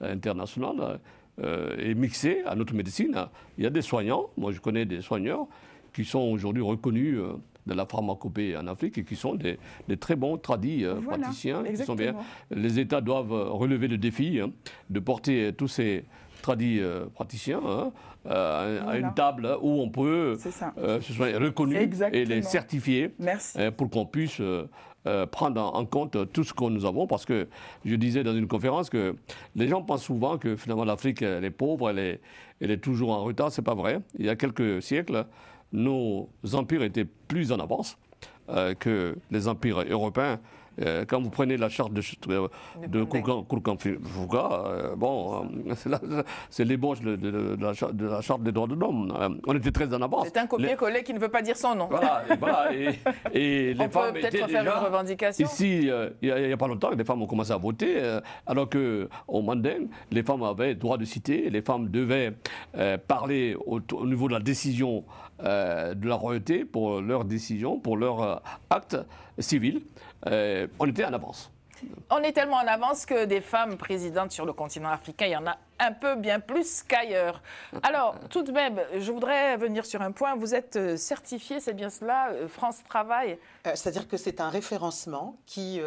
B: internationale est mixée à notre médecine. Il y a des soignants, moi je connais des soigneurs qui sont aujourd'hui reconnus de la pharmacopée en Afrique et qui sont des très bons tradis
C: Voilà,
B: praticiens. Qui sont bien.
C: exactement.
B: Les États doivent relever le défi de porter tous ces tradis praticiens à une table où on peut
C: C'est ça.
B: se soit reconnus
C: Exactement.
B: et les certifier
C: Merci.
B: pour qu'on puisse prendre en compte tout ce que nous avons. Parce que je disais dans une conférence que les gens pensent souvent que finalement l'Afrique elle est pauvre, elle est toujours en retard. C'est pas vrai. Il y a quelques siècles, nos empires étaient plus en avance que les empires européens. Quand vous prenez la charte de Kourkan-Fouga, c'est l'ébauche de la charte des droits de l'homme. On était très en avance.
A: C'est un copier-coller qui ne veut pas dire son nom.
B: Voilà, et les
A: On peut
B: femmes
A: peut-être
B: étaient
A: faire
B: déjà...
A: une revendication.
B: Ici, il n'y a pas longtemps, les femmes ont commencé à voter, alors qu'au Manding, les femmes avaient droit de citer, les femmes devaient parler au niveau de la décision de la royauté pour leurs décisions, pour leurs actes civils. On était en avance.
A: On est tellement en avance que des femmes présidentes sur le continent africain, il y en a un peu bien plus qu'ailleurs. Alors, tout de même, je voudrais venir sur un point. Vous êtes certifié, c'est bien cela, France Travail.
D: C'est-à-dire que c'est un référencement qui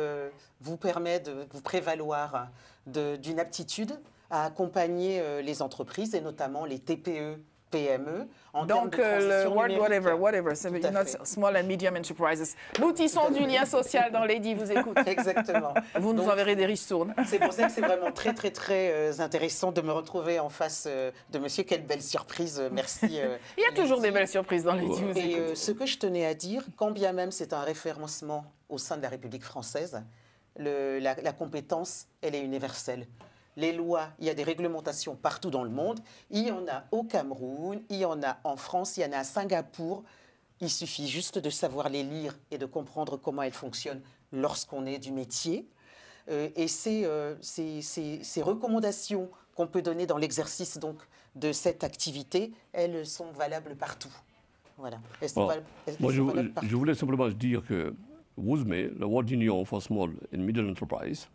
D: vous permet de vous prévaloir d'une aptitude à accompagner les entreprises et notamment les TPE, PME, en termes
A: Donc,
D: de
A: le
D: transition
A: word
D: numérique.
A: whatever,
D: Tout
A: you
D: à
A: know,
D: fait.
A: small and medium enterprises. L'outil sont du lien social dans Lady vous écoute.
D: Exactement.
A: Vous nous
D: Donc,
A: enverrez des ristournes.
D: c'est pour ça que c'est vraiment très, très, très intéressant de me retrouver en face de monsieur. Quelle belle surprise. Merci.
A: Il y a toujours
D: Lydie.
A: des belles surprises dans Lady vous
D: Et
A: écoute.
D: ce que je tenais à dire, quand bien même c'est un référencement au sein de la République française, la compétence, elle est universelle. Les lois, il y a des réglementations partout dans le monde. Il y en a au Cameroun, il y en a en France, il y en a à Singapour. Il suffit juste de savoir les lire et de comprendre comment elles fonctionnent lorsqu'on est du métier. Et ces recommandations qu'on peut donner dans l'exercice donc de cette activité, elles sont valables partout. Voilà. Elles sont
B: Alors, moi,
D: valables partout.
B: je voulais simplement dire que WUSME, la World Union for Small and Middle Enterprise,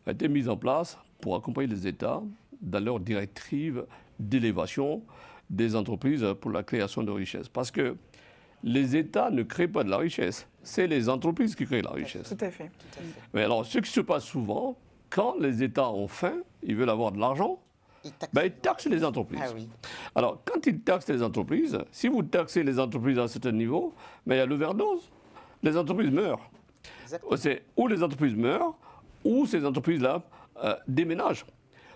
B: a été mise en place pour accompagner les États dans leur directive d'élévation des entreprises pour la création de richesse. Parce que les États ne créent pas de la richesse, c'est les entreprises qui créent la richesse.
C: Tout à fait.
D: Tout à fait.
B: Mais alors, ce qui se passe souvent, quand les États ont faim, ils veulent avoir de l'argent, ils taxent les entreprises.
D: Ah oui.
B: Alors, quand ils taxent les entreprises, si vous taxez les entreprises à un certain niveau, mais il y a l'overdose. Les entreprises meurent.
D: Exactement.
B: C'est ou les entreprises meurent, ou ces entreprises-là déménagent.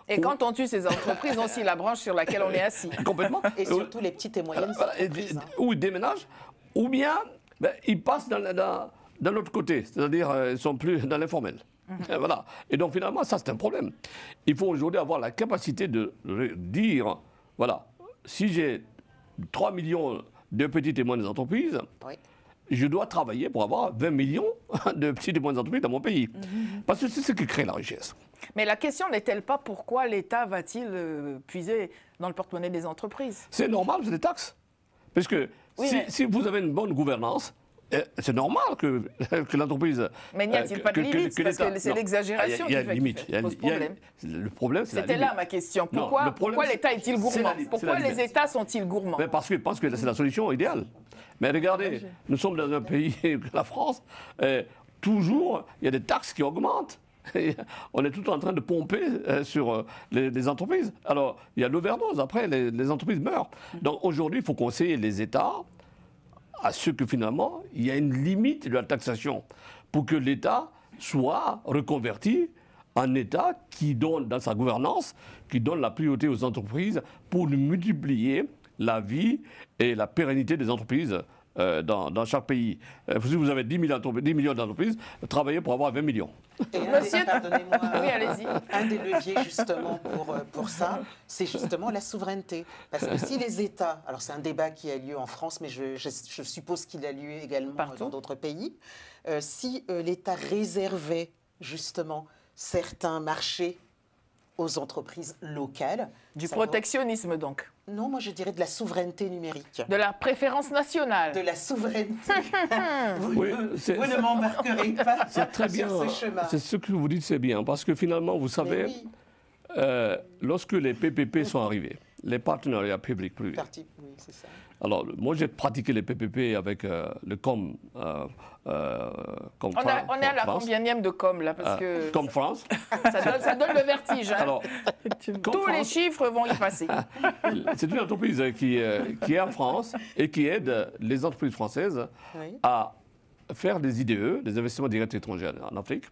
A: Et quand on tue ces entreprises, on scie la branche sur laquelle on est assis.
B: Complètement.
D: Et surtout les petites et moyennes entreprises. hein.
B: Ou ils déménagent, ou bien ils passent dans l'autre côté, c'est-à-dire ils ne sont plus dans l'informel. Voilà. Et donc finalement, ça c'est un problème. Il faut aujourd'hui avoir la capacité de dire, voilà, si j'ai 3 millions de petites et moyennes entreprises,
D: Oui.
B: je dois travailler pour avoir 20 millions de petites et moyennes entreprises dans mon pays. Parce que c'est ce qui crée la richesse.
A: Mais la question n'est-elle pas pourquoi l'État va-t-il puiser dans le porte-monnaie des entreprises?
B: C'est normal, c'est des taxes. Parce que
A: Oui,
B: si vous avez une bonne gouvernance, c'est normal que l'entreprise...
A: Mais n'y a-t-il pas de limite? Parce que c'est
B: Non.
A: l'exagération
B: Il y a
A: qui fait
B: limite.
A: qui pose problème.
B: Le problème, c'est la
A: C'était
B: limite.
A: là ma question.
B: Non,
A: Pourquoi,
B: le problème,
A: pourquoi l'État est-il
B: c'est la
A: gourmand?
B: limite,
A: Pourquoi
B: c'est la
A: les
B: limite.
A: États sont-ils gourmands?
B: Mais parce que c'est la solution idéale. Mais regardez, nous sommes dans un pays, la France, toujours, il y a des taxes qui augmentent. Et on est tout en train de pomper sur les entreprises. Alors, il y a l'overdose, après, les entreprises meurent. Donc aujourd'hui, il faut conseiller les États à ce que finalement, il y a une limite de la taxation pour que l'État soit reconverti en État qui donne, dans sa gouvernance, qui donne la priorité aux entreprises pour multiplier la vie et la pérennité des entreprises dans chaque pays. Si vous avez 10 millions d'entreprises, travaillez pour avoir 20 millions.
D: Et
A: Monsieur,
D: pardonnez-moi,
A: oui, allez-y.
D: un des leviers justement pour ça, c'est justement la souveraineté. Parce que si les États, alors c'est un débat qui a lieu en France, mais je suppose qu'il a lieu également dans d'autres pays, si l'État réservait justement certains marchés aux entreprises locales.
A: Du protectionnisme donc.
D: Non, moi je dirais de la souveraineté numérique.
A: De la préférence nationale.
D: De la souveraineté.
B: Oui,
D: vous ne m'embarquerez pas
B: très bien.
D: sur ce chemin.
B: C'est ce que vous dites, c'est bien. Parce que finalement, vous savez, lorsque les PPP sont arrivés, les partenariats publics-privés.
D: Oui, c'est ça.
B: Alors, moi, j'ai pratiqué les PPP avec le COM.
A: On est à la combienième de com, là, parce que...
B: Comme France.
A: Ça donne le vertige. Hein.
B: Alors,
A: tous les chiffres vont y passer.
B: C'est une entreprise qui est en France et qui aide les entreprises françaises à faire des IDE, des investissements directs étrangers en Afrique,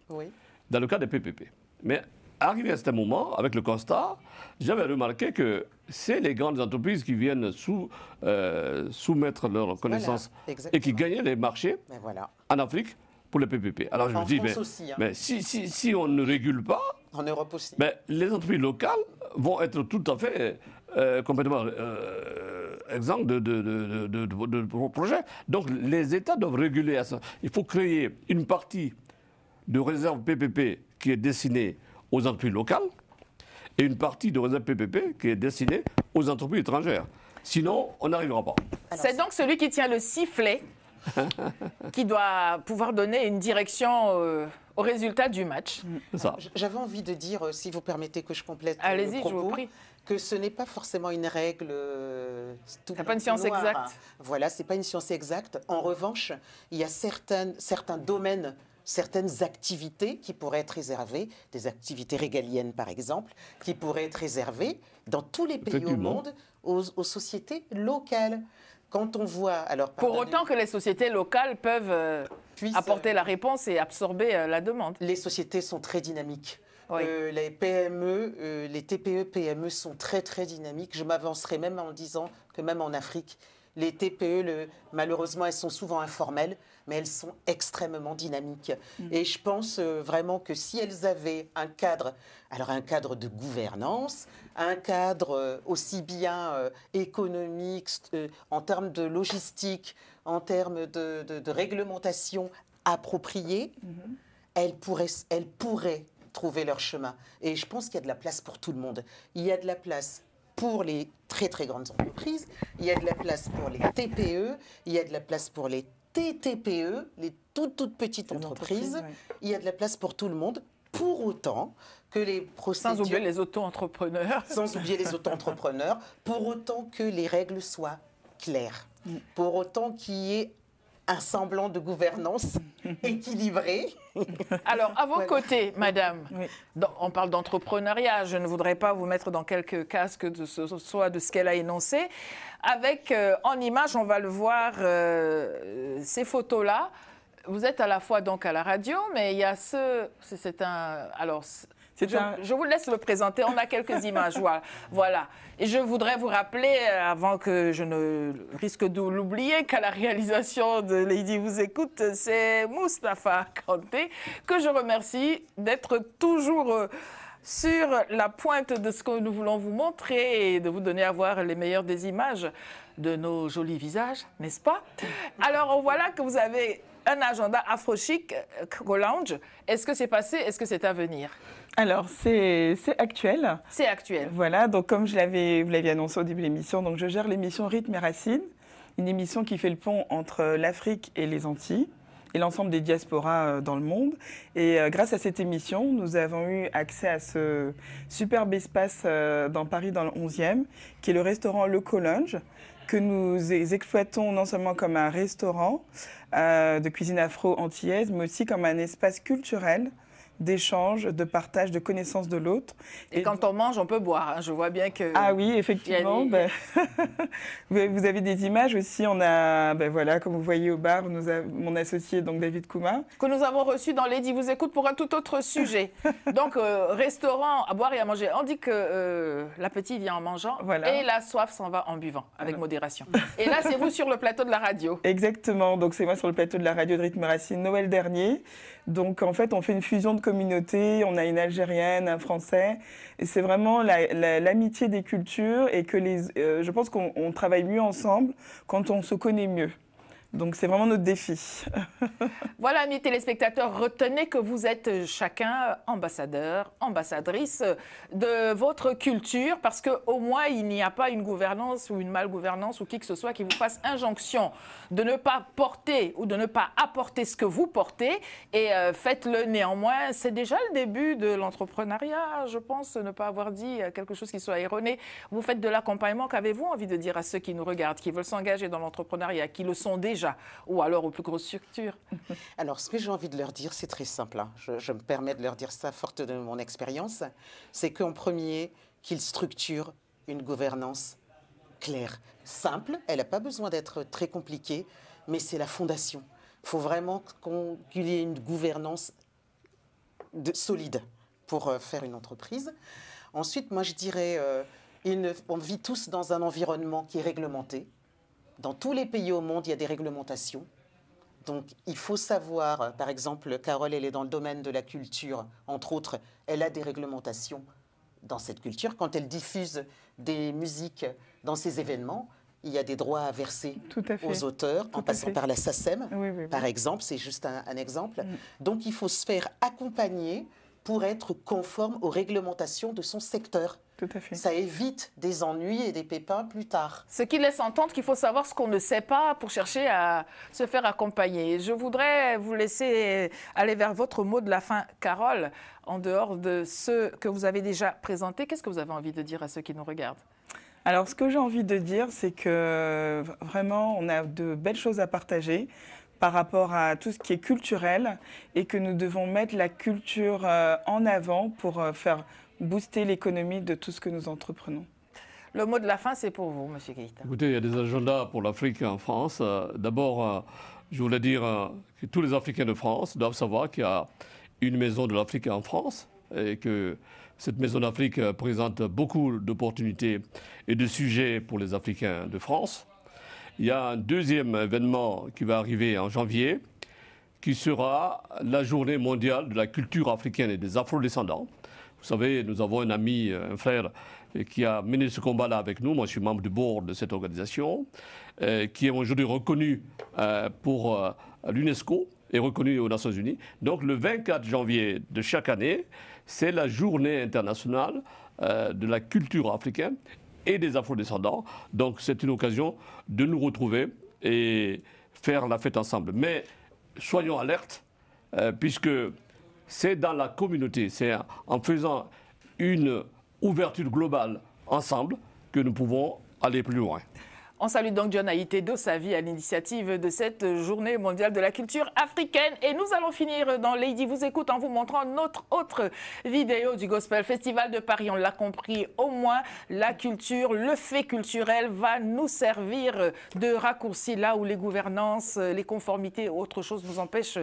B: dans le cas des PPP. Mais arrivé à ce moment, avec le constat, j'avais remarqué que c'est les grandes entreprises qui viennent soumettre leurs connaissances et qui gagnent les marchés en Afrique pour les PPP. Alors je me dis, mais si on ne régule pas,
D: en Europe aussi.
B: Les entreprises locales vont être tout à fait complètement exemptes de projets. Donc les États doivent réguler à ça. Il faut créer une partie de réserve PPP qui est destinée aux entreprises locales et une partie de réserve PPP qui est destinée aux entreprises étrangères. Sinon, on n'arrivera pas.
A: C'est donc celui qui tient le sifflet qui doit pouvoir donner une direction au résultat du match.
D: J'avais envie de dire, si vous permettez que je complète
A: le propos,
D: je vous prie. Que ce n'est pas forcément une règle
A: tout n'est pas une science exacte.
D: Voilà, c'est pas une science exacte. En revanche, il y a certains domaines, certaines activités qui pourraient être réservées, des activités régaliennes par exemple, qui pourraient être réservées dans tous les pays au monde aux sociétés locales. Quand on voit... Alors,
A: pour autant que les sociétés locales peuvent apporter la réponse et absorber la demande.
D: Les sociétés sont très dynamiques. Les PME, les TPE-PME sont très très dynamiques. Je m'avancerai même en disant que même en Afrique, les TPE, malheureusement, elles sont souvent informelles, mais elles sont extrêmement dynamiques. Et je pense vraiment que si elles avaient un cadre, alors un cadre de gouvernance, un cadre aussi bien économique, en termes de logistique, en termes de réglementation appropriée, elles pourraient trouver leur chemin. Et je pense qu'il y a de la place pour tout le monde. Il y a de la place pour les très très grandes entreprises, il y a de la place pour les TPE, il y a de la place pour les TTPE, les toutes petites entreprises, il y a de la place pour tout le monde, pour autant que les procédures...
A: Sans oublier les auto-entrepreneurs.
D: Sans oublier les auto-entrepreneurs, pour autant que les règles soient claires, pour autant qu'il y ait un semblant de gouvernance équilibrée.
A: Alors, à vos côtés, madame, on parle d'entrepreneuriat, je ne voudrais pas vous mettre dans quelques cases que ce soit de ce qu'elle a énoncé. Avec, en image, on va le voir, ces photos-là. Vous êtes à la fois donc à la radio, mais il y a je vous laisse le présenter, on a quelques images, voilà. Et je voudrais vous rappeler, avant que je ne risque de l'oublier, qu'à la réalisation de Lady Vous Écoute, c'est Moustapha Kanté, que je remercie d'être toujours sur la pointe de ce que nous voulons vous montrer et de vous donner à voir les meilleures des images de nos jolis visages, n'est-ce pas? Alors voilà que vous avez un agenda Afro-Chic Lounge. Est-ce que c'est passé? Est-ce que c'est à venir?
C: Alors, c'est actuel.
A: C'est actuel.
C: Voilà, donc comme vous l'aviez annoncé au début de l'émission, donc je gère l'émission Rythme et Racines, une émission qui fait le pont entre l'Afrique et les Antilles et l'ensemble des diasporas dans le monde. Et grâce à cette émission, nous avons eu accès à ce superbe espace dans Paris, dans le 11e, qui est le restaurant Le Collonge, que nous exploitons non seulement comme un restaurant de cuisine afro-antillaise, mais aussi comme un espace culturel d'échange, de partage, de connaissance de l'autre.
A: Et quand on mange, on peut boire. Hein. Je vois bien que...
C: Ah oui, effectivement. Vous avez des images aussi. On a, voilà, comme vous voyez au bar, mon associé, donc David Kouma.
A: Que nous avons reçu dans Lady vous écoute pour un tout autre sujet. Donc, restaurant, à boire et à manger. On dit que l'appétit vient en mangeant et la soif s'en va en buvant, avec modération. Et là, c'est vous sur le plateau de la radio.
C: Exactement. Donc, c'est moi sur le plateau de la radio de Rythme Racine Noël dernier. Donc, en fait, on fait une fusion de communautés. On a une Algérienne, un Français. Et c'est vraiment l'amitié des cultures et que je pense qu'on travaille mieux ensemble quand on se connaît mieux. Donc, c'est vraiment notre défi.
A: Voilà, amis téléspectateurs, retenez que vous êtes chacun ambassadeur, ambassadrice de votre culture parce qu'au moins, il n'y a pas une gouvernance ou une malgouvernance ou qui que ce soit qui vous fasse injonction de ne pas porter ou de ne pas apporter ce que vous portez et faites-le néanmoins. C'est déjà le début de l'entrepreneuriat, je pense, ne pas avoir dit quelque chose qui soit erroné. Vous faites de l'accompagnement. Qu'avez-vous envie de dire à ceux qui nous regardent, qui veulent s'engager dans l'entrepreneuriat, qui le sont déjà ou alors aux plus grosses structures?
D: Alors, ce que j'ai envie de leur dire, c'est très simple. Hein. Je me permets de leur dire ça, forte de mon expérience. C'est qu'en premier, qu'ils structurent une gouvernance claire, simple. Elle n'a pas besoin d'être très compliquée, mais c'est la fondation. Il faut vraiment qu'il y ait une gouvernance solide pour faire une entreprise. Ensuite, moi, je dirais, on vit tous dans un environnement qui est réglementé. Dans tous les pays au monde, il y a des réglementations. Donc, il faut savoir, par exemple, Carole, elle est dans le domaine de la culture, entre autres, elle a des réglementations dans cette culture. Quand elle diffuse des musiques dans ses événements, il y a des droits à verser aux auteurs, en passant par la SACEM, par exemple, c'est juste un exemple. Donc, il faut se faire accompagner pour être conforme aux réglementations de son secteur.
C: Tout à fait.
D: Ça évite des ennuis et des pépins plus tard.
A: Ce qui laisse entendre qu'il faut savoir ce qu'on ne sait pas pour chercher à se faire accompagner. Je voudrais vous laisser aller vers votre mot de la fin, Carole. En dehors de ceux que vous avez déjà présentés, qu'est-ce que vous avez envie de dire à ceux qui nous regardent?
C: Alors, ce que j'ai envie de dire, c'est que vraiment, on a de belles choses à partager par rapport à tout ce qui est culturel et que nous devons mettre la culture en avant pour faire booster l'économie de tout ce que nous entreprenons.
A: Le mot de la fin, c'est pour vous, M. Keïta.
B: Écoutez, il y a des agendas pour l'Afrique en France. D'abord, je voulais dire que tous les Africains de France doivent savoir qu'il y a une maison de l'Afrique en France et que cette maison d'Afrique présente beaucoup d'opportunités et de sujets pour les Africains de France. Il y a un deuxième événement qui va arriver en janvier, qui sera la journée mondiale de la culture africaine et des afro-descendants. Vous savez, nous avons un ami, un frère, qui a mené ce combat-là avec nous. Moi, je suis membre du board de cette organisation, qui est aujourd'hui reconnue pour l'UNESCO et reconnue aux Nations Unies. Donc, le 24 janvier de chaque année, c'est la journée internationale de la culture africaine et des afro-descendants. Donc, c'est une occasion de nous retrouver et faire la fête ensemble. Mais soyons alertes, puisque c'est dans la communauté, c'est en faisant une ouverture globale ensemble que nous pouvons aller plus loin.
A: On salue donc John Haïté Dossavi à l'initiative de cette journée mondiale de la culture africaine. Et nous allons finir dans Lady vous écoute en vous montrant notre autre vidéo du Gospel Festival de Paris. On l'a compris, au moins la culture, le fait culturel va nous servir de raccourci là où les gouvernances, les conformités, autre chose nous empêchent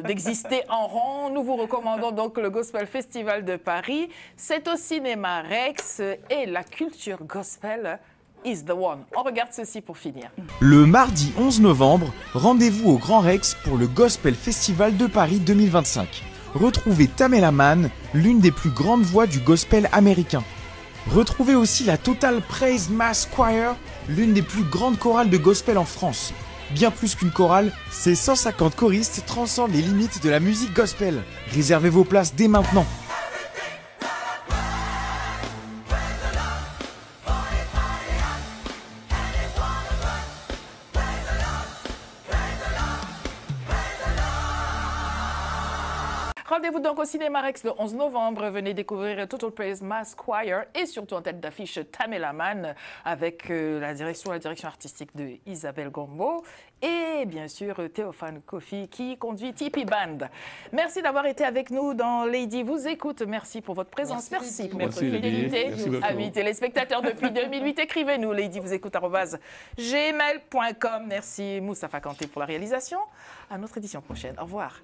A: d'exister en rond. Nous vous recommandons donc le Gospel Festival de Paris. C'est au cinéma Rex et la culture gospel is the one. On regarde ceci pour finir.
E: Le mardi 11 novembre, rendez-vous au Grand Rex pour le Gospel Festival de Paris 2025. Retrouvez Tamela Mann, l'une des plus grandes voix du gospel américain. Retrouvez aussi la Total Praise Mass Choir, l'une des plus grandes chorales de gospel en France. Bien plus qu'une chorale, ces 150 choristes transcendent les limites de la musique gospel. Réservez vos places dès maintenant.
A: Rendez-vous donc au Cinéma Rex le 11 novembre. Venez découvrir Total Praise Mass Choir et surtout en tête d'affiche Tamela Mann avec la direction artistique de Isabelle Gombo et bien sûr Théophane Kofi qui conduit Tipeee Band. Merci d'avoir été avec nous dans Lady vous écoute. Merci pour votre présence. Merci pour votre fidélité. Amis téléspectateurs, depuis 2008, écrivez-nous ladyvousécoute@gmail.com. Merci Moustapha Kanté pour la réalisation. À notre édition prochaine. Au revoir.